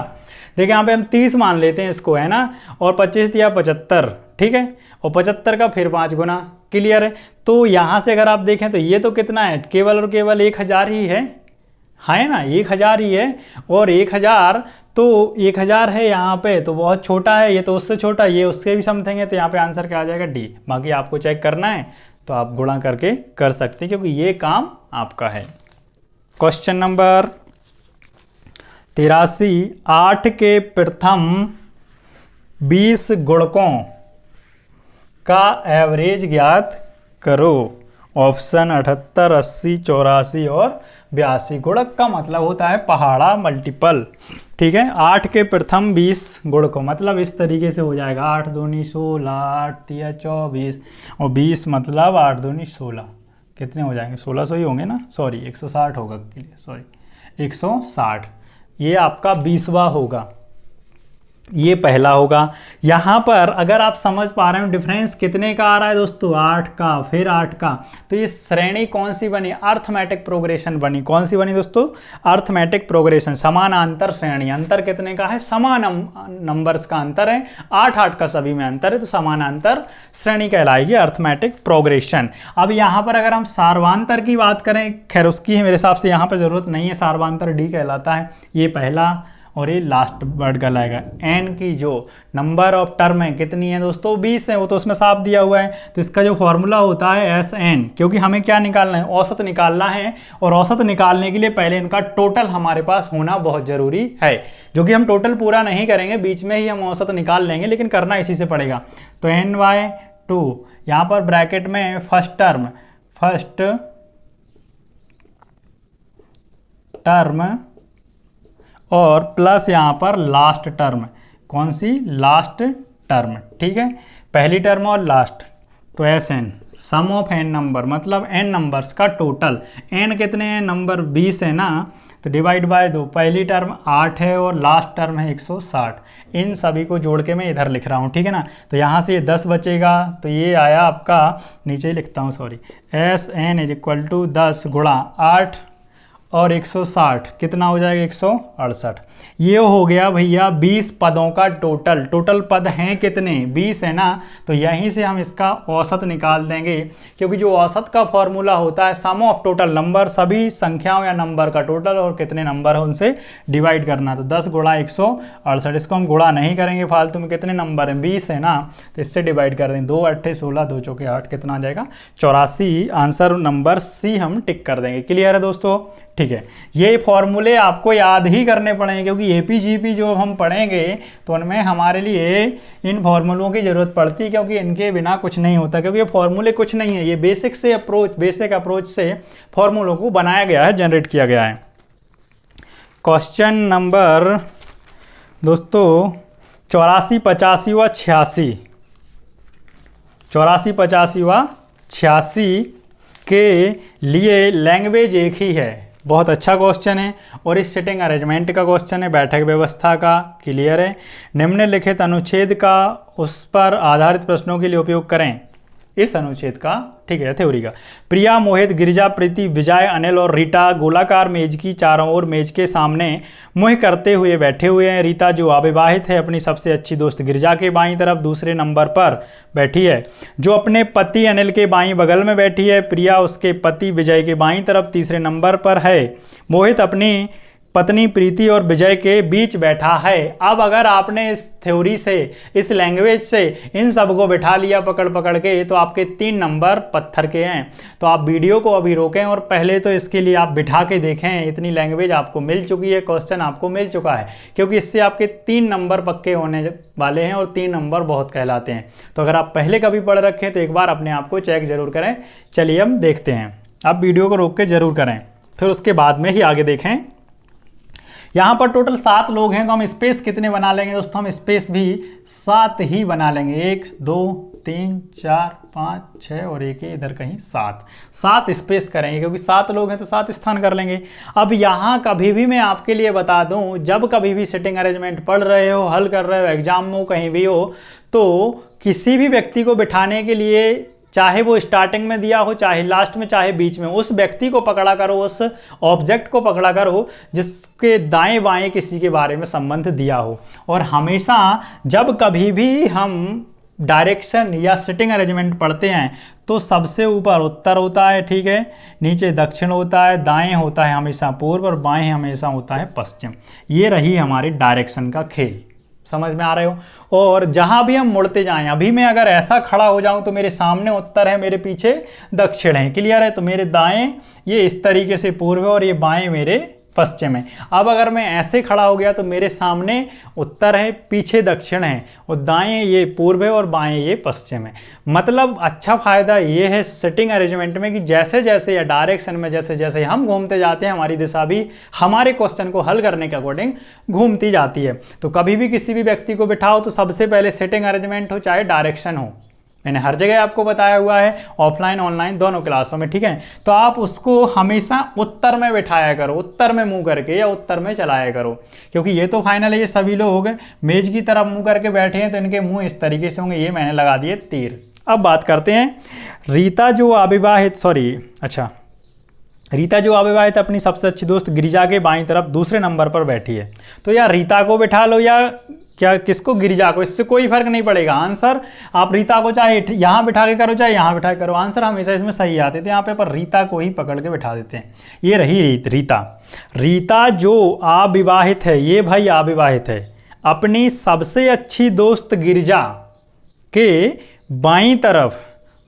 देखिए यहाँ पे हम 30 मान लेते हैं इसको, है ना, और 25 दिया 75, ठीक है, और 75 का फिर 5 गुना, क्लियर है। तो यहाँ से अगर आप देखें तो ये तो कितना है, केवल और केवल 1000 ही है ना, 1000 ही है। और 1000 तो 1000 है यहाँ पे, तो बहुत छोटा है, ये तो उससे छोटा, ये उससे भी समथिंग है, तो यहाँ पे आंसर क्या आ जाएगा डी। बाकी आपको चेक करना है तो आप गुणा करके कर सकते हैं, क्योंकि ये काम आपका है। क्वेश्चन नंबर 83, 8 के प्रथम 20 गुणकों का एवरेज ज्ञात करो। ऑप्शन 78, 80, 84 और 82। गुणक का मतलब होता है पहाड़ा मल्टीपल, ठीक है। 8 के प्रथम 20 गुणकों, मतलब इस तरीके से हो जाएगा 8 दूनी 16, 8 तिया 24 और 20 मतलब 8 दूनी 16, कितने हो जाएंगे 1600 ही होंगे ना, सॉरी 160 होगा, सॉरी 160, ये आपका 20वां होगा, ये पहला होगा। यहाँ पर अगर आप समझ पा रहे हो डिफरेंस कितने का आ रहा है दोस्तों, 8 का, फिर 8 का, तो ये श्रेणी कौन सी बनी, अर्थमेटिक प्रोग्रेशन बनी। कौन सी बनी दोस्तों, अर्थमेटिक प्रोग्रेशन, समानांतर श्रेणी। अंतर कितने का है, समान नंबर्स का अंतर है, 8 का सभी में अंतर है, तो समानांतर श्रेणी कहलाएगी अर्थमेटिक प्रोग्रेशन। अब यहाँ पर अगर हम सार्वांतर की बात करें, खैर उसकी है मेरे हिसाब से यहाँ पर जरूरत नहीं है, सार्वांतर डी कहलाता है, ये पहला और ये लास्ट वर्ड कहलाएगा। एन की जो नंबर ऑफ टर्म है कितनी है दोस्तों, 20 है, वो तो उसमें साफ दिया हुआ है। तो इसका जो फॉर्मूला होता है एस एन, क्योंकि हमें क्या निकालना है, औसत निकालना है, और औसत निकालने के लिए पहले इनका टोटल हमारे पास होना बहुत ज़रूरी है, जो कि हम टोटल पूरा नहीं करेंगे, बीच में ही हम औसत निकाल लेंगे, लेकिन करना इसी से पड़ेगा। तो NY2 यहाँ पर ब्रैकेट में फर्स्ट टर्म और प्लस यहाँ पर लास्ट टर्म, कौन सी, लास्ट टर्म, ठीक है, पहली टर्म और लास्ट। तो SN sum of n number, मतलब n नंबर्स का टोटल, n कितने हैं, नंबर 20 है ना, तो डिवाइड बाय 2, पहली टर्म 8 है और लास्ट टर्म है 160, इन सभी को जोड़ के मैं इधर लिख रहा हूँ, ठीक है ना। तो यहाँ से ये 10 बचेगा, तो ये आया आपका, नीचे ही लिखता हूँ सॉरी, SN = 10 गुणा 8 और 160, कितना हो जाएगा, 168। ये हो गया भैया 20 पदों का टोटल पद हैं कितने, 20 है ना। तो यहीं से हम इसका औसत निकाल देंगे, क्योंकि जो औसत का फॉर्मूला होता है सम ऑफ टोटल नंबर, सभी संख्याओं या नंबर का टोटल और कितने नंबर है उनसे डिवाइड करना। तो 10 गुणा 168, इसको हम गुणा नहीं करेंगे फालतू में, कितने नंबर हैं, 20 है ना, तो इससे डिवाइड कर देंगे, 2 8 16, 2 चौके 8, कितना आ जाएगा, 84। आंसर नंबर सी हम टिक कर देंगे। क्लियर है दोस्तों, ठीक है। ये फॉर्मूले आपको याद ही करने पड़ेंगे, क्योंकि एपीजीपी जो हम पढ़ेंगे तो उनमें हमारे लिए इन फॉर्मूलों की ज़रूरत पड़ती है, क्योंकि इनके बिना कुछ नहीं होता, क्योंकि ये फॉर्मूले कुछ नहीं है, ये बेसिक अप्रोच से फॉर्मूलों को बनाया गया है, जनरेट किया गया है। क्वेश्चन नंबर दोस्तों 84, 85 व 86, 84, 85 व 86 के लिए लैंग्वेज एक ही है। बहुत अच्छा क्वेश्चन है, और इस सिटिंग अरेंजमेंट का क्वेश्चन है, बैठक व्यवस्था का। क्लियर है। निम्नलिखित अनुच्छेद का उस पर आधारित प्रश्नों के लिए उपयोग करें, इस अनुच्छेद का, ठीक है, थ्योरी का। प्रिया, मोहित, गिरिजा, प्रीति, विजय, अनिल और रीता गोलाकार मेज की चारों ओर मेज के सामने मुँह करते हुए बैठे हुए हैं। रीता जो अविवाहित है अपनी सबसे अच्छी दोस्त गिरिजा के बाईं तरफ दूसरे नंबर पर बैठी है, जो अपने पति अनिल के बाईं बगल में बैठी है। प्रिया उसके पति विजय के बाईं तरफ तीसरे नंबर पर है। मोहित अपनी पत्नी प्रीति और विजय के बीच बैठा है। अब अगर आपने इस थ्योरी से, इस लैंग्वेज से इन सबको बिठा लिया पकड़ के, तो आपके 3 नंबर पत्थर के हैं। तो आप वीडियो को अभी रोकें और पहले तो इसके लिए आप बिठा के देखें। इतनी लैंग्वेज आपको मिल चुकी है, क्वेश्चन आपको मिल चुका है, क्योंकि इससे आपके 3 नंबर पक्के होने वाले हैं, और 3 नंबर बहुत कहलाते हैं। तो अगर आप पहले कभी पढ़ रखे हैं तो एक बार अपने आप को चेक जरूर करें। चलिए हम देखते हैं, आप वीडियो को रोक के जरूर करें, फिर उसके बाद में ही आगे देखें। यहाँ पर टोटल 7 लोग हैं, तो हम स्पेस कितने बना लेंगे दोस्तों, हम स्पेस भी 7 ही बना लेंगे। 1 2 3 4 5 6 और एक इधर कहीं 7 स्पेस करेंगे, क्योंकि 7 लोग हैं तो 7 स्थान कर लेंगे। अब यहाँ कभी भी मैं आपके लिए बता दूँ, जब कभी भी सिटिंग अरेंजमेंट पढ़ रहे हो, हल कर रहे हो, एग्जाम में कहीं भी हो, तो किसी भी व्यक्ति को बिठाने के लिए, चाहे वो स्टार्टिंग में दिया हो, चाहे लास्ट में, चाहे बीच में, उस व्यक्ति को पकड़ा करो, उस ऑब्जेक्ट को पकड़ा करो जिसके दाएं बाएं किसी के बारे में संबंध दिया हो। और हमेशा जब कभी भी हम डायरेक्शन या सिटिंग अरेंजमेंट पढ़ते हैं तो सबसे ऊपर उत्तर होता है, ठीक है, नीचे दक्षिण होता है, दाएं होता है हमेशा पूर्व और बाएं हमेशा होता है पश्चिम। ये रही हमारी डायरेक्शन का खेल। समझ में आ रहे हो। और जहां भी हम मुड़ते जाएं, अभी मैं अगर ऐसा खड़ा हो जाऊं तो मेरे सामने उत्तर है, मेरे पीछे दक्षिण है। क्लियर है। तो मेरे दाएं ये इस तरीके से पूर्व है और ये बाएं मेरे पश्चिम है। अब अगर मैं ऐसे खड़ा हो गया तो मेरे सामने उत्तर है, पीछे दक्षिण है और दाएं ये पूर्व है और बाएं ये पश्चिम है। मतलब अच्छा फायदा ये है सिटिंग अरेंजमेंट में कि जैसे जैसे या डायरेक्शन में जैसे जैसे हम घूमते जाते हैं, हमारी दिशा भी हमारे क्वेश्चन को हल करने के अकॉर्डिंग घूमती जाती है। तो कभी भी किसी भी व्यक्ति को बिठाओ तो सबसे पहले सिटिंग अरेंजमेंट हो चाहे डायरेक्शन हो, मैंने हर जगह आपको बताया हुआ है, ऑफलाइन ऑनलाइन दोनों क्लासों में, ठीक है। तो आप उसको हमेशा उत्तर में बिठाया करो, उत्तर में मुंह करके या उत्तर में चलाया करो, क्योंकि ये तो फाइनल है ये सभी लोग मेज की तरफ मुंह करके बैठे हैं तो इनके मुंह इस तरीके से होंगे। ये मैंने लगा दिए तीर। अब बात करते हैं रीता जो अविवाहित अपनी सबसे अच्छी दोस्त गिरिजा के बाईं तरफ दूसरे नंबर पर बैठी है। तो या रीता को बिठा लो या क्या, किसको, गिरिजा को। इससे कोई फर्क नहीं पड़ेगा आंसर। आप रीता को चाहे यहाँ बिठा के करो चाहे यहाँ बिठा के करो, आंसर हमेशा इसमें सही आते थे। यहाँ पे पर रीता को ही पकड़ के बिठा देते हैं। ये रही रीता। रीता जो अविवाहित है, ये भाई अविवाहित है, अपनी सबसे अच्छी दोस्त गिरिजा के बाईं तरफ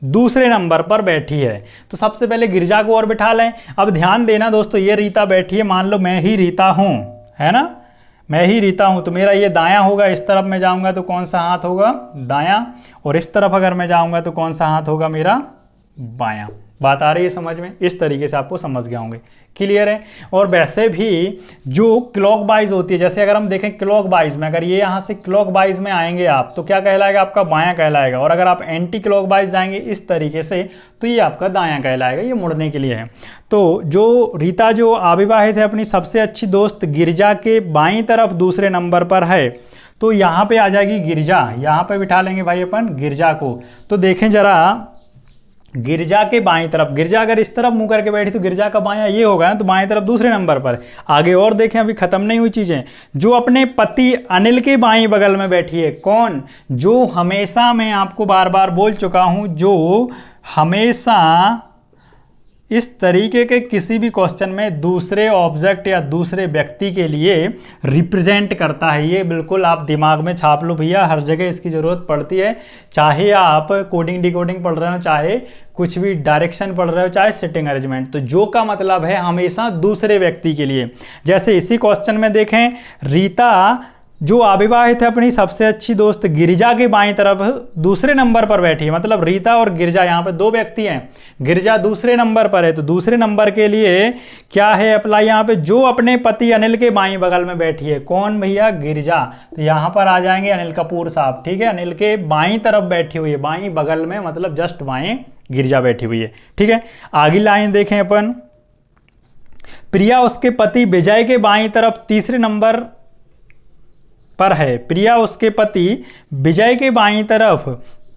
दूसरे नंबर पर बैठी है। तो सबसे पहले गिरिजा को और बिठा लें। अब ध्यान देना दोस्तों, ये रीता बैठी है, मान लो मैं ही रीता हूँ, है ना, मैं ही रीता हूँ, तो मेरा ये दायां होगा, इस तरफ मैं जाऊँगा तो कौन सा हाथ होगा, दायां, और इस तरफ अगर मैं जाऊँगा तो कौन सा हाथ होगा मेरा, बायां। बात आ रही है समझ में? इस तरीके से आपको समझ गए होंगे, क्लियर है। और वैसे भी जो क्लॉकवाइज होती है, जैसे अगर हम देखें क्लॉकवाइज में, अगर ये यहाँ से क्लॉकवाइज में आएंगे आप तो क्या कहलाएगा, आपका बायां कहलाएगा। और अगर आप एंटी क्लॉकवाइज जाएंगे इस तरीके से तो ये आपका दायां कहलाएगा, ये मुड़ने के लिए है। तो जो रीता जो अविवाहित है, अपनी सबसे अच्छी दोस्त गिरिजा के बाईं तरफ दूसरे नंबर पर है, तो यहाँ पे आ जाएगी गिरिजा, यहाँ पे बिठा लेंगे भाई अपन गिरिजा को। तो देखें जरा, गिरिजा के बाईं तरफ, गिरिजा अगर इस तरफ मुंह करके बैठी तो गिरिजा का बायां ये होगा ना, तो बाईं तरफ दूसरे नंबर पर। आगे और देखें, अभी खत्म नहीं हुई चीजें। जो अपने पति अनिल के बाईं बगल में बैठी है, कौन, जो हमेशा, मैं आपको बार बार बोल चुका हूं, जो हमेशा इस तरीके के किसी भी क्वेश्चन में दूसरे ऑब्जेक्ट या दूसरे व्यक्ति के लिए रिप्रेजेंट करता है। ये बिल्कुल आप दिमाग में छाप लो भैया, हर जगह इसकी ज़रूरत पड़ती है। चाहे आप कोडिंग डिकोडिंग पढ़ रहे हो, चाहे कुछ भी डायरेक्शन पढ़ रहे हो, चाहे सिटिंग अरेंजमेंट, तो जो का मतलब है हमेशा दूसरे व्यक्ति के लिए। जैसे इसी क्वेश्चन में देखें, रीता जो अविवाहित है, अपनी सबसे अच्छी दोस्त गिरिजा के बाईं तरफ दूसरे नंबर पर बैठी है, मतलब रीता और गिरिजा, यहाँ पे दो व्यक्ति हैं, गिरिजा दूसरे नंबर पर है, तो दूसरे नंबर के लिए क्या है अप्लाई यहाँ पे, जो अपने पति अनिल के बाईं बगल में बैठी है, कौन भैया, गिरिजा। तो यहाँ पर आ जाएंगे अनिल कपूर साहब, ठीक है, अनिल के बाईं तरफ बैठी हुई है, बाईं बगल में मतलब जस्ट बाएं गिरिजा बैठी हुई है, ठीक है। आगे लाइन देखें अपन, प्रिया उसके पति विजय के बाईं तरफ तीसरे नंबर पर है, प्रिया उसके पति विजय के बाईं तरफ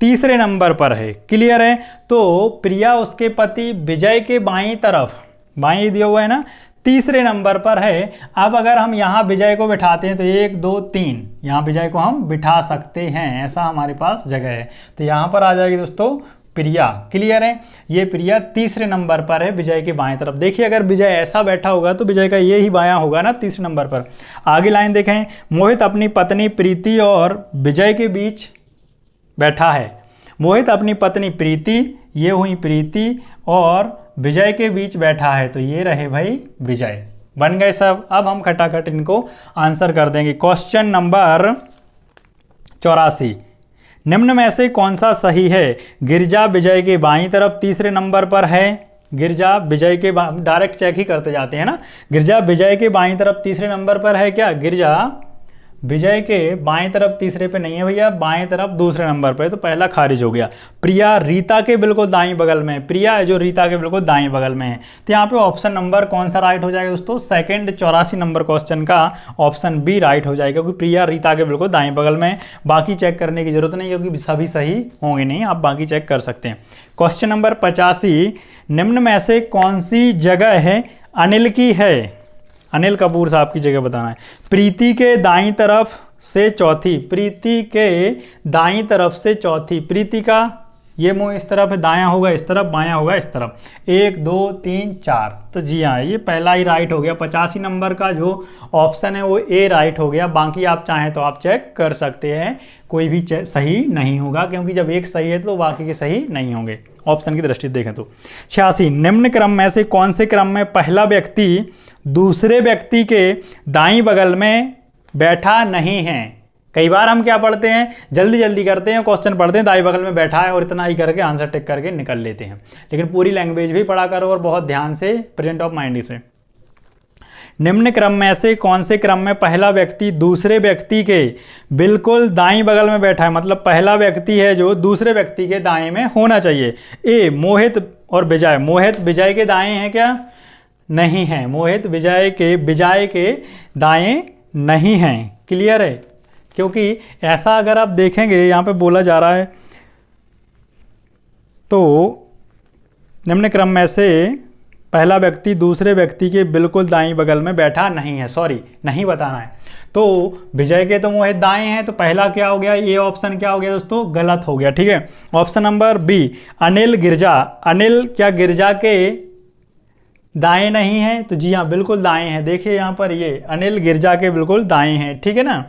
तीसरे नंबर पर है, क्लियर है। तो प्रिया उसके पति विजय के बाईं तरफ, बाईं दिया हुआ है ना, तीसरे नंबर पर है। अब अगर हम यहाँ विजय को बिठाते हैं तो 1 2 3 यहाँ विजय को हम बिठा सकते हैं, ऐसा हमारे पास जगह है। तो यहाँ पर आ जाएगी दोस्तों प्रिया, क्लियर है। ये प्रिया तीसरे नंबर पर है विजय के बाएं तरफ। देखिए अगर विजय ऐसा बैठा होगा तो विजय का ये ही बायां होगा ना, तीसरे नंबर पर। आगे लाइन देखें, मोहित अपनी पत्नी प्रीति और विजय के बीच बैठा है। मोहित अपनी पत्नी प्रीति, ये हुई प्रीति, और विजय के बीच बैठा है, तो ये रहे भाई विजय। बन गए सब। अब हम खटाखट इनको आंसर कर देंगे। क्वेश्चन नंबर 84, निम्न में से कौन सा सही है। गिरिजा विजय के बाईं तरफ तीसरे नंबर पर है, गिरिजा विजय के डायरेक्ट चेक ही करते जाते हैं ना, गिरिजा विजय के बाईं तरफ तीसरे नंबर पर है क्या, गिरिजा विजय के बाएं तरफ तीसरे पे नहीं है भैया, बाएं तरफ दूसरे नंबर पे, तो पहला खारिज हो गया। प्रिया रीता के बिल्कुल दाईं बगल में, प्रिया है जो रीता के बिल्कुल दाईं बगल में है, तो यहाँ पे ऑप्शन नंबर कौन सा राइट हो जाएगा दोस्तों, सेकंड 84 नंबर क्वेश्चन का ऑप्शन बी राइट हो जाएगा, क्योंकि प्रिया रीता के बिल्कुल दाईं बगल में। बाकी चेक करने की जरूरत नहीं, क्योंकि सभी सही होंगे नहीं, आप बाकी चेक कर सकते हैं। क्वेश्चन नंबर 85, निम्न में से कौन सी जगह है अनिल की है, अनिल कपूर साहब की जगह बताना है। प्रीति के दाईं तरफ से चौथी, प्रीति के दाईं तरफ से चौथी, प्रीति का ये मुंह इस तरफ है, दायां होगा इस तरफ, बायां होगा इस तरफ, 1 2 3 4, तो जी हाँ ये पहला ही राइट हो गया। 85 नंबर का जो ऑप्शन है वो ए राइट हो गया। बाकी आप चाहें तो आप चेक कर सकते हैं, कोई भी सही नहीं होगा, क्योंकि जब एक सही है तो बाकी के सही नहीं होंगे ऑप्शन की दृष्टि देखें तो। 86, निम्न क्रम में से कौन से क्रम में पहला व्यक्ति दूसरे व्यक्ति के दाईं बगल में बैठा नहीं है। कई बार हम क्या पढ़ते हैं, जल्दी जल्दी करते हैं, क्वेश्चन पढ़ते हैं, दाईं बगल में बैठा है और इतना ही करके आंसर टिक करके निकल लेते हैं, लेकिन पूरी लैंग्वेज भी पढ़ा करो और बहुत ध्यान से, प्रेजेंट ऑफ माइंड से। निम्न क्रम में से कौन से क्रम में पहला व्यक्ति दूसरे व्यक्ति के बिल्कुल दाईं बगल में बैठा है, मतलब पहला व्यक्ति है जो दूसरे व्यक्ति के दाएं में होना चाहिए। ए मोहित और विजय, मोहित विजय के दाएं हैं क्या, नहीं है, मोहित विजय के दाएं नहीं हैं, क्लियर है। क्योंकि ऐसा अगर आप देखेंगे यहाँ पे बोला जा रहा है, तो निम्न क्रम में से पहला व्यक्ति दूसरे व्यक्ति के बिल्कुल दाईं बगल में बैठा नहीं है, सॉरी नहीं बताना है। तो विजय के तो मोहित दाएं हैं, तो पहला क्या हो गया, ये ऑप्शन क्या हो गया दोस्तों, गलत हो गया। ठीक है, ऑप्शन नंबर बी अनिल गिरजा, अनिल क्या गिरजा के दाएं नहीं है, तो जी हाँ बिल्कुल दाएं हैं। देखिए यहाँ पर ये अनिल गिरजा के बिल्कुल दाएं हैं। ठीक है ना।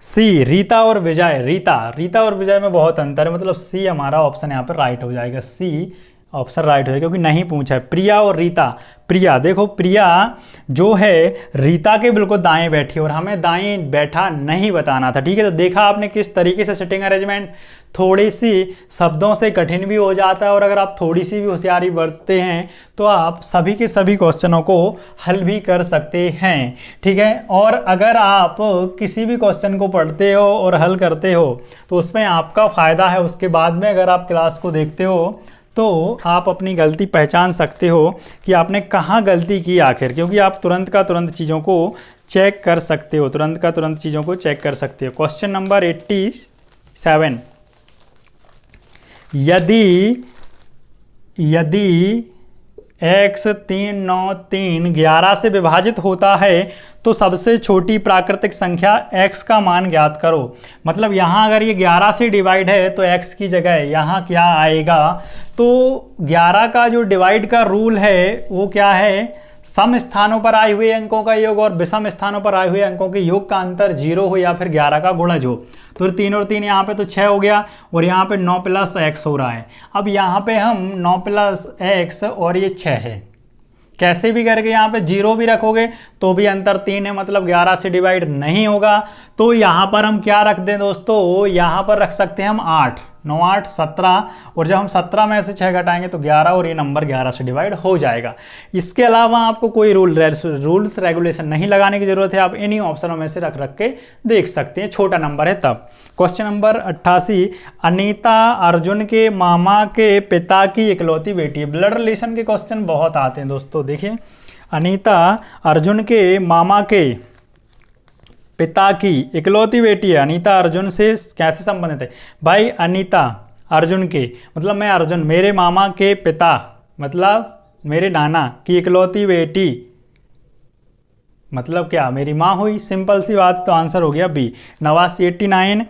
सी रीता और विजय, रीता और विजय में बहुत अंतर है, मतलब सी हमारा ऑप्शन यहाँ पर राइट हो जाएगा, सी ऑप्शन राइट हो, क्योंकि नहीं पूछा है। प्रिया और रीता, प्रिया देखो प्रिया जो है रीता के बिल्कुल दाएं बैठी और हमें दाएं बैठा नहीं बताना था। ठीक है, तो देखा आपने किस तरीके से सिटिंग अरेंजमेंट थोड़ी सी शब्दों से कठिन भी हो जाता है, और अगर आप थोड़ी सी भी होशियारी बरतते हैं तो आप सभी के सभी क्वेश्चनों को हल भी कर सकते हैं। ठीक है, और अगर आप किसी भी क्वेश्चन को पढ़ते हो और हल करते हो तो उसमें आपका फ़ायदा है, उसके बाद में अगर आप क्लास को देखते हो तो आप अपनी गलती पहचान सकते हो कि आपने कहाँ गलती की आखिर, क्योंकि आप तुरंत का तुरंत चीज़ों को चेक कर सकते हो, तुरंत का तुरंत चीज़ों को चेक कर सकते हो। क्वेश्चन नंबर 87, यदि x 3 9 3 11 से विभाजित होता है तो सबसे छोटी प्राकृतिक संख्या x का मान ज्ञात करो। मतलब यहाँ अगर ये 11 से डिवाइड है तो x की जगह यहाँ क्या आएगा, तो 11 का जो डिवाइड का रूल है वो क्या है, सम स्थानों पर आए हुए अंकों का योग और विषम स्थानों पर आए हुए अंकों के योग का अंतर 0 हो या फिर 11 का गुणज हो। तो 3 और 3 यहाँ पे तो 6 हो गया, और यहाँ पे 9 प्लस x हो रहा है। अब यहाँ पे हम 9 प्लस x और ये 6 है, कैसे भी करके यहाँ पे 0 भी रखोगे तो भी अंतर 3 है, मतलब 11 से डिवाइड नहीं होगा। तो यहाँ पर हम क्या रख दें दोस्तों, यहाँ पर रख सकते हैं हम 8, 9 8 17, और जब हम 17 में से 6 घटाएंगे तो 11, और ये नंबर 11 से डिवाइड हो जाएगा। इसके अलावा आपको कोई रूल्स रेगुलेशन नहीं लगाने की जरूरत है, आप इन्हीं ऑप्शनों में से रख के देख सकते हैं, छोटा नंबर है तब। क्वेश्चन नंबर 88, अनीता अर्जुन के मामा के पिता की इकलौती बेटी है। ब्लड रिलेशन के क्वेश्चन बहुत आते हैं दोस्तों। देखिए, अनीता अर्जुन के मामा के पिता की इकलौती बेटी है, अनीता अर्जुन से कैसे संबंधित है भाई, अनीता अर्जुन के मतलब मैं अर्जुन, मेरे मामा के पिता मतलब मेरे नाना की इकलौती बेटी मतलब क्या, मेरी माँ हुई। सिंपल सी बात, तो आंसर हो गया बी। 89,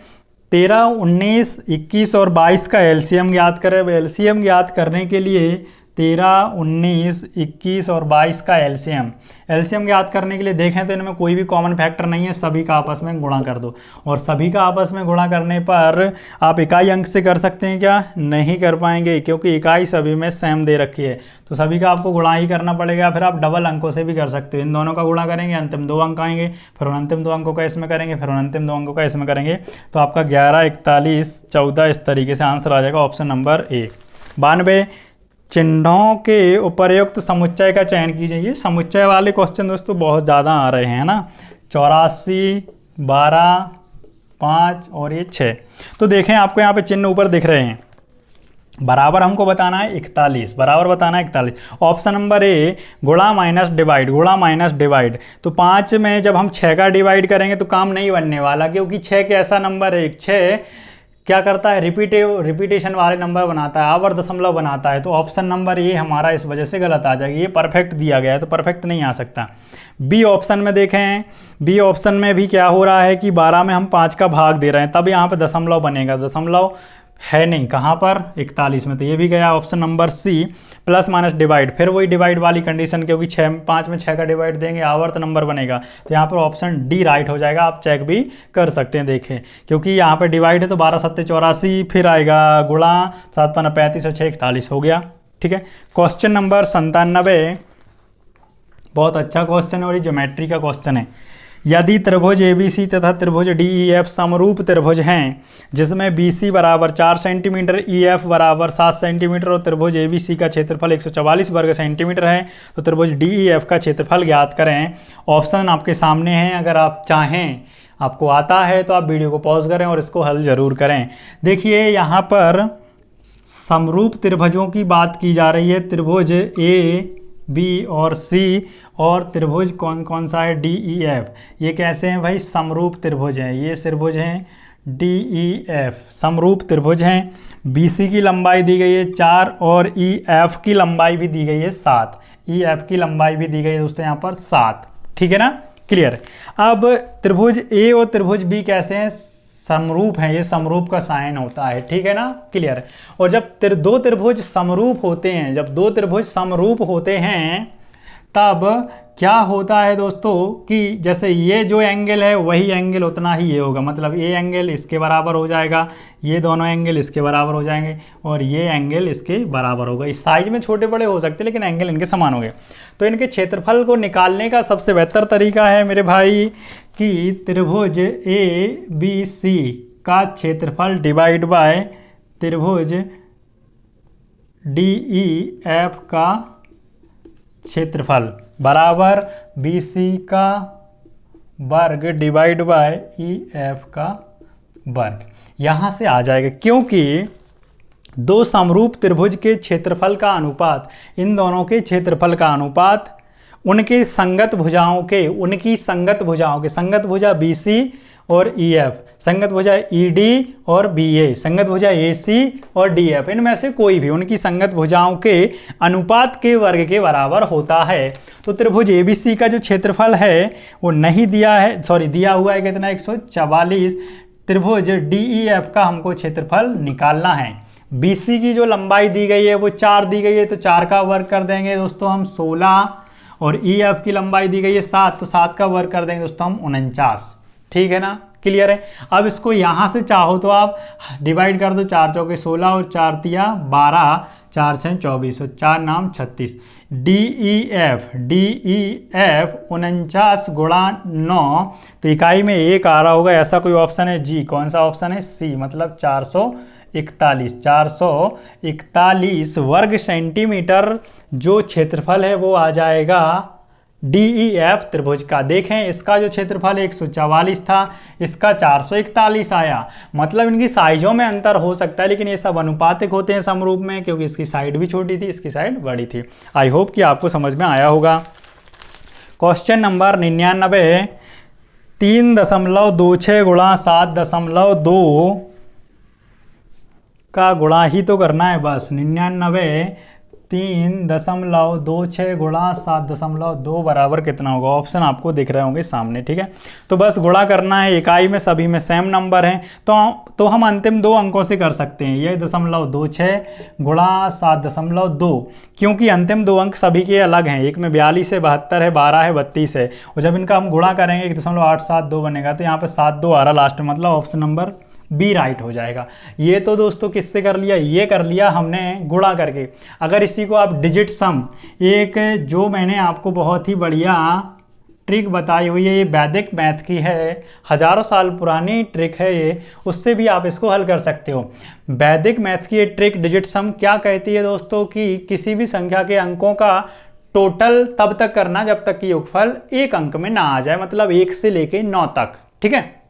13 19 21 और 22 का एलसीएम ज्ञात करें। एलसीएम ज्ञात करने के लिए 13 19 21 और 22 का एलसीएम ज्ञात करने के लिए देखें तो इनमें कोई भी कॉमन फैक्टर नहीं है, सभी का आपस में गुणा कर दो। और सभी का आपस में गुणा करने पर आप इकाई अंक से कर सकते हैं क्या, नहीं कर पाएंगे, क्योंकि इकाई सभी में सेम दे रखी है, तो सभी का आपको गुणा ही करना पड़ेगा। फिर आप डबल अंकों से भी कर सकते हो, इन दोनों का गुणा करेंगे, अंतिम 2 अंक आएंगे, फिर उन अंतिम 2 अंकों का इसमें करेंगे, फिर उन अंतिम 2 अंकों का इसमें करेंगे, तो आपका 11 41 14 इस तरीके से आंसर आ जाएगा, ऑप्शन नंबर ए। 92, चिन्हों के उपर्युक्त समुच्चय का चयन कीजिए। ये समुच्चय वाले क्वेश्चन दोस्तों बहुत ज़्यादा आ रहे हैं ना, 84 12 5 और ये 6। तो देखें आपको यहाँ पे चिन्ह ऊपर दिख रहे हैं, बराबर हमको बताना है 41, बराबर बताना है 41। ऑप्शन नंबर ए गुणा माइनस डिवाइड, गुणा माइनस डिवाइड। तो 5 में जब हम 6 का डिवाइड करेंगे तो काम नहीं बनने वाला, क्योंकि 6 के ऐसा नंबर है, 6 क्या करता है, रिपीटेशन वाले नंबर बनाता है, आवर दशमलव बनाता है। तो ऑप्शन नंबर ये हमारा इस वजह से गलत आ जाएगी, ये परफेक्ट दिया गया है तो परफेक्ट नहीं आ सकता। बी ऑप्शन में देखें, बी ऑप्शन में भी क्या हो रहा है कि 12 में हम 5 का भाग दे रहे हैं, तब यहाँ पे दशमलव बनेगा, दशमलव है नहीं, कहाँ पर 41 में, तो ये भी गया option number C. Plus minus divide, फिर वही डिवाइड वाली कंडीशन, क्योंकि 5 में 6 का डिवाइड देंगे आवर्त नंबर बनेगा, तो यहाँ पर ऑप्शन डी राइट हो जाएगा। आप चेक भी कर सकते हैं, देखें, क्योंकि यहाँ पे डिवाइड है तो 12 7 84, फिर आएगा गुणा 7 5 35 और 6 41 हो गया। ठीक है, क्वेश्चन नंबर 97 बहुत अच्छा क्वेश्चन है और ये ज्योमेट्री का क्वेश्चन है। यदि त्रिभुज ABC तथा त्रिभुज DEF समरूप त्रिभुज हैं, जिसमें BC बराबर 4 सेंटीमीटर, EF बराबर 7 सेंटीमीटर और त्रिभुज ABC का क्षेत्रफल 144 वर्ग सेंटीमीटर है, तो त्रिभुज DEF का क्षेत्रफल ज्ञात करें। ऑप्शन आपके सामने हैं, अगर आप चाहें, आपको आता है तो आप वीडियो को पॉज करें और इसको हल जरूर करें। देखिए यहाँ पर समरूप त्रिभुजों की बात की जा रही है, त्रिभुज AB और C, और त्रिभुज कौन कौन सा है, DEF। ये कैसे हैं भाई, समरूप त्रिभुज हैं, ये त्रिभुज हैं DEF समरूप त्रिभुज हैं। BC की लंबाई दी गई है 4 और EF की लंबाई भी दी गई है 7। EF की लंबाई भी दी गई है दोस्तों यहाँ पर 7। ठीक है ना, क्लियर। अब त्रिभुज A और त्रिभुज B कैसे हैं, समरूप हैं, ये समरूप का साइन होता है। ठीक है ना, क्लियर। और जब दो त्रिभुज समरूप होते हैं, जब दो त्रिभुज समरूप होते हैं तब क्या होता है दोस्तों कि जैसे ये जो एंगल है वही एंगल उतना ही ये होगा, मतलब ये एंगल इसके बराबर हो जाएगा, ये दोनों एंगल इसके बराबर हो जाएंगे और ये एंगल इसके बराबर होगा। इस साइज में छोटे बड़े हो सकते हैं लेकिन एंगल इनके समान हो गए। तो इनके क्षेत्रफल को निकालने का सबसे बेहतर तरीका है मेरे भाई कि त्रिभुज ABC का क्षेत्रफल डिवाइड बाय त्रिभुज DEF का क्षेत्रफल बराबर BC का वर्ग डिवाइड बाय EF का वर्ग। यहाँ से आ जाएगा, क्योंकि दो समरूप त्रिभुज के क्षेत्रफल का अनुपात, इन दोनों के क्षेत्रफल का अनुपात उनके संगत भुजाओं के, उनकी संगत भुजाओं के, संगत भुजा BC और EF, संगत भुजा ED और BA, संगत भुजा AC और DF, इनमें से कोई भी उनकी संगत भुजाओं के अनुपात के वर्ग के बराबर होता है। तो त्रिभुज ABC का जो क्षेत्रफल है वो नहीं दिया है, सॉरी दिया हुआ है कितना, 144। त्रिभुज DEF का हमको क्षेत्रफल निकालना है। BC की जो लंबाई दी गई है वो 4 दी गई है, तो 4 का वर्ग कर देंगे दोस्तों हम 16, और EF की लंबाई दी गई है 7, तो 7 का वर्ग कर देंगे दोस्तों हम 49। ठीक है ना, क्लियर है। अब इसको यहाँ से चाहो तो आप डिवाइड कर दो, 4 चौके 16 और 4 तिया 12, 4 6 24 और 4 नाम 36। DEF 49 गुणा 9, तो इकाई में 1 आ रहा होगा, ऐसा कोई ऑप्शन है जी, कौन सा ऑप्शन है, C, मतलब 441 वर्ग सेंटीमीटर जो क्षेत्रफल है वो आ जाएगा DEF त्रिभुज का। देखें इसका जो क्षेत्रफल 144 था, इसका 441 आया, मतलब इनकी साइजों में अंतर हो सकता है लेकिन ये सब अनुपातिक होते हैं समरूप में, क्योंकि इसकी साइड भी छोटी थी, इसकी साइड बड़ी थी। आई होप कि आपको समझ में आया होगा। क्वेश्चन नंबर 99, 3.26 गुणा 7.2 का गुणा ही तो करना है बस। 99 3.26 गुणा 7.2 बराबर कितना होगा, ऑप्शन आपको दिख रहे होंगे सामने। ठीक है, तो बस गुणा करना है, इकाई में सभी में सेम नंबर हैं, तो हम अंतिम 2 अंकों से कर सकते हैं, ये 0.26 गुणा 7.2, क्योंकि अंतिम 2 अंक सभी के अलग हैं, एक में 42 है, 72 है, 12 है, 32 है, और जब इनका हम गुणा करेंगे 1.872 बनेगा, तो यहाँ पे 7 2 आ रहा लास्ट में, मतलब ऑप्शन नंबर B राइट हो जाएगा। ये तो दोस्तों किससे कर लिया, ये कर लिया हमने गुणा करके। अगर इसी को आप डिजिट सम, एक जो मैंने आपको बहुत ही बढ़िया ट्रिक बताई हुई है, ये वैदिक मैथ की है, हजारों साल पुरानी ट्रिक है ये, उससे भी आप इसको हल कर सकते हो। वैदिक मैथ की ये ट्रिक डिजिट सम क्या कहती है दोस्तों कि किसी भी संख्या के अंकों का टोटल तब तक करना जब तक कि योगफल एक अंक में ना आ जाए, मतलब 1 से लेके 9 तक। ठीक है,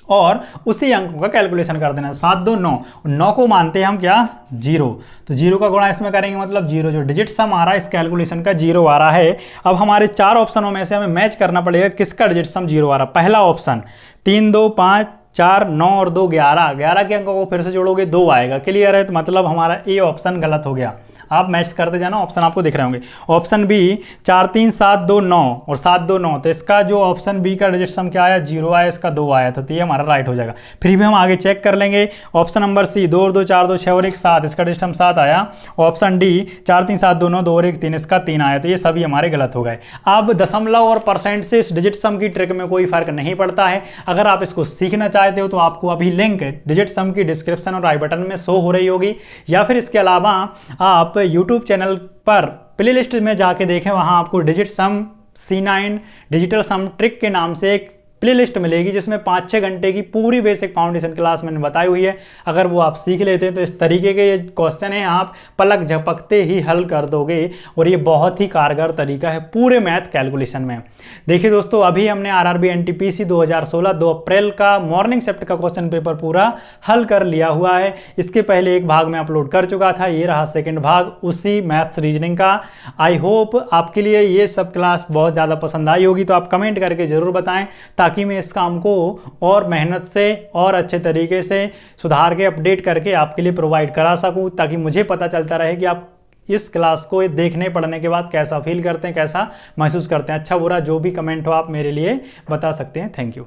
और उसी अंक का कैलकुलेशन कर देना। 7 2 9, 9 को मानते हैं हम क्या, 0, तो 0 का गुणा इसमें करेंगे, मतलब 0 जो डिजिट सम आ रहा है इस कैलकुलेशन का 0 आ रहा है। अब हमारे 4 ऑप्शनों में से हमें मैच करना पड़ेगा किसका डिजिट सम 0 आ रहा। पहला ऑप्शन 3 2 5 4 9 और 2 11, 11 के अंकों को फिर से जोड़ोगे 2 आएगा, क्लियर है, तो मतलब हमारा ए ऑप्शन गलत हो गया। आप मैच करते जाना, ऑप्शन आपको दिख रहे होंगे। ऑप्शन बी 4 3 7 2 9 और 7 2 9, तो इसका जो ऑप्शन बी का डिजिट सम क्या आया, 0 आया, इसका 2 आया था, तो ये हमारा राइट हो जाएगा। फिर भी हम आगे चेक कर लेंगे। ऑप्शन नंबर सी 2 और 2 4 2 6 और 1 7, इसका डिजिट सम 7 आया। ऑप्शन डी 4 3 7 2 9 2 और 1 3, इसका 3 आया, तो ये सभी हमारे गलत हो गए। अब दशमलव और परसेंट से इस डिजिट सम की ट्रिक में कोई फर्क नहीं पड़ता है। अगर आप इसको सीखना चाहते हो तो आपको अभी लिंक डिजिट सम की डिस्क्रिप्शन और आई बटन में शो हो रही होगी, या फिर इसके अलावा आप यूट्यूब चैनल पर प्लेलिस्ट में जाके देखें, वहां आपको डिजिट सम C9 डिजिटल सम ट्रिक के नाम से एक प्लेलिस्ट मिलेगी जिसमें 5-6 घंटे की पूरी बेसिक फाउंडेशन क्लास मैंने बताई हुई है। अगर वो आप सीख लेते हैं तो इस तरीके के क्वेश्चन है आप पलक झपकते ही हल कर दोगे, और ये बहुत ही कारगर तरीका है पूरे मैथ कैलकुलेशन में। देखिए दोस्तों, अभी हमने RRB NTPC 2016 2 अप्रैल का मॉर्निंग शिफ्ट का क्वेश्चन पेपर पूरा हल कर लिया हुआ है। इसके पहले एक भाग में अपलोड कर चुका था, ये रहा सेकेंड भाग उसी मैथ्स रीजनिंग का। आई होप आपके लिए ये सब क्लास बहुत ज़्यादा पसंद आई होगी, तो आप कमेंट करके ज़रूर बताएं ताकि ताकि मैं इस काम को और मेहनत से और अच्छे तरीके से सुधार के अपडेट करके आपके लिए प्रोवाइड करा सकूं, ताकि मुझे पता चलता रहे कि आप इस क्लास को देखने पढ़ने के बाद कैसा फील करते हैं, कैसा महसूस करते हैं। अच्छा बुरा जो भी कमेंट हो आप मेरे लिए बता सकते हैं। Thank you.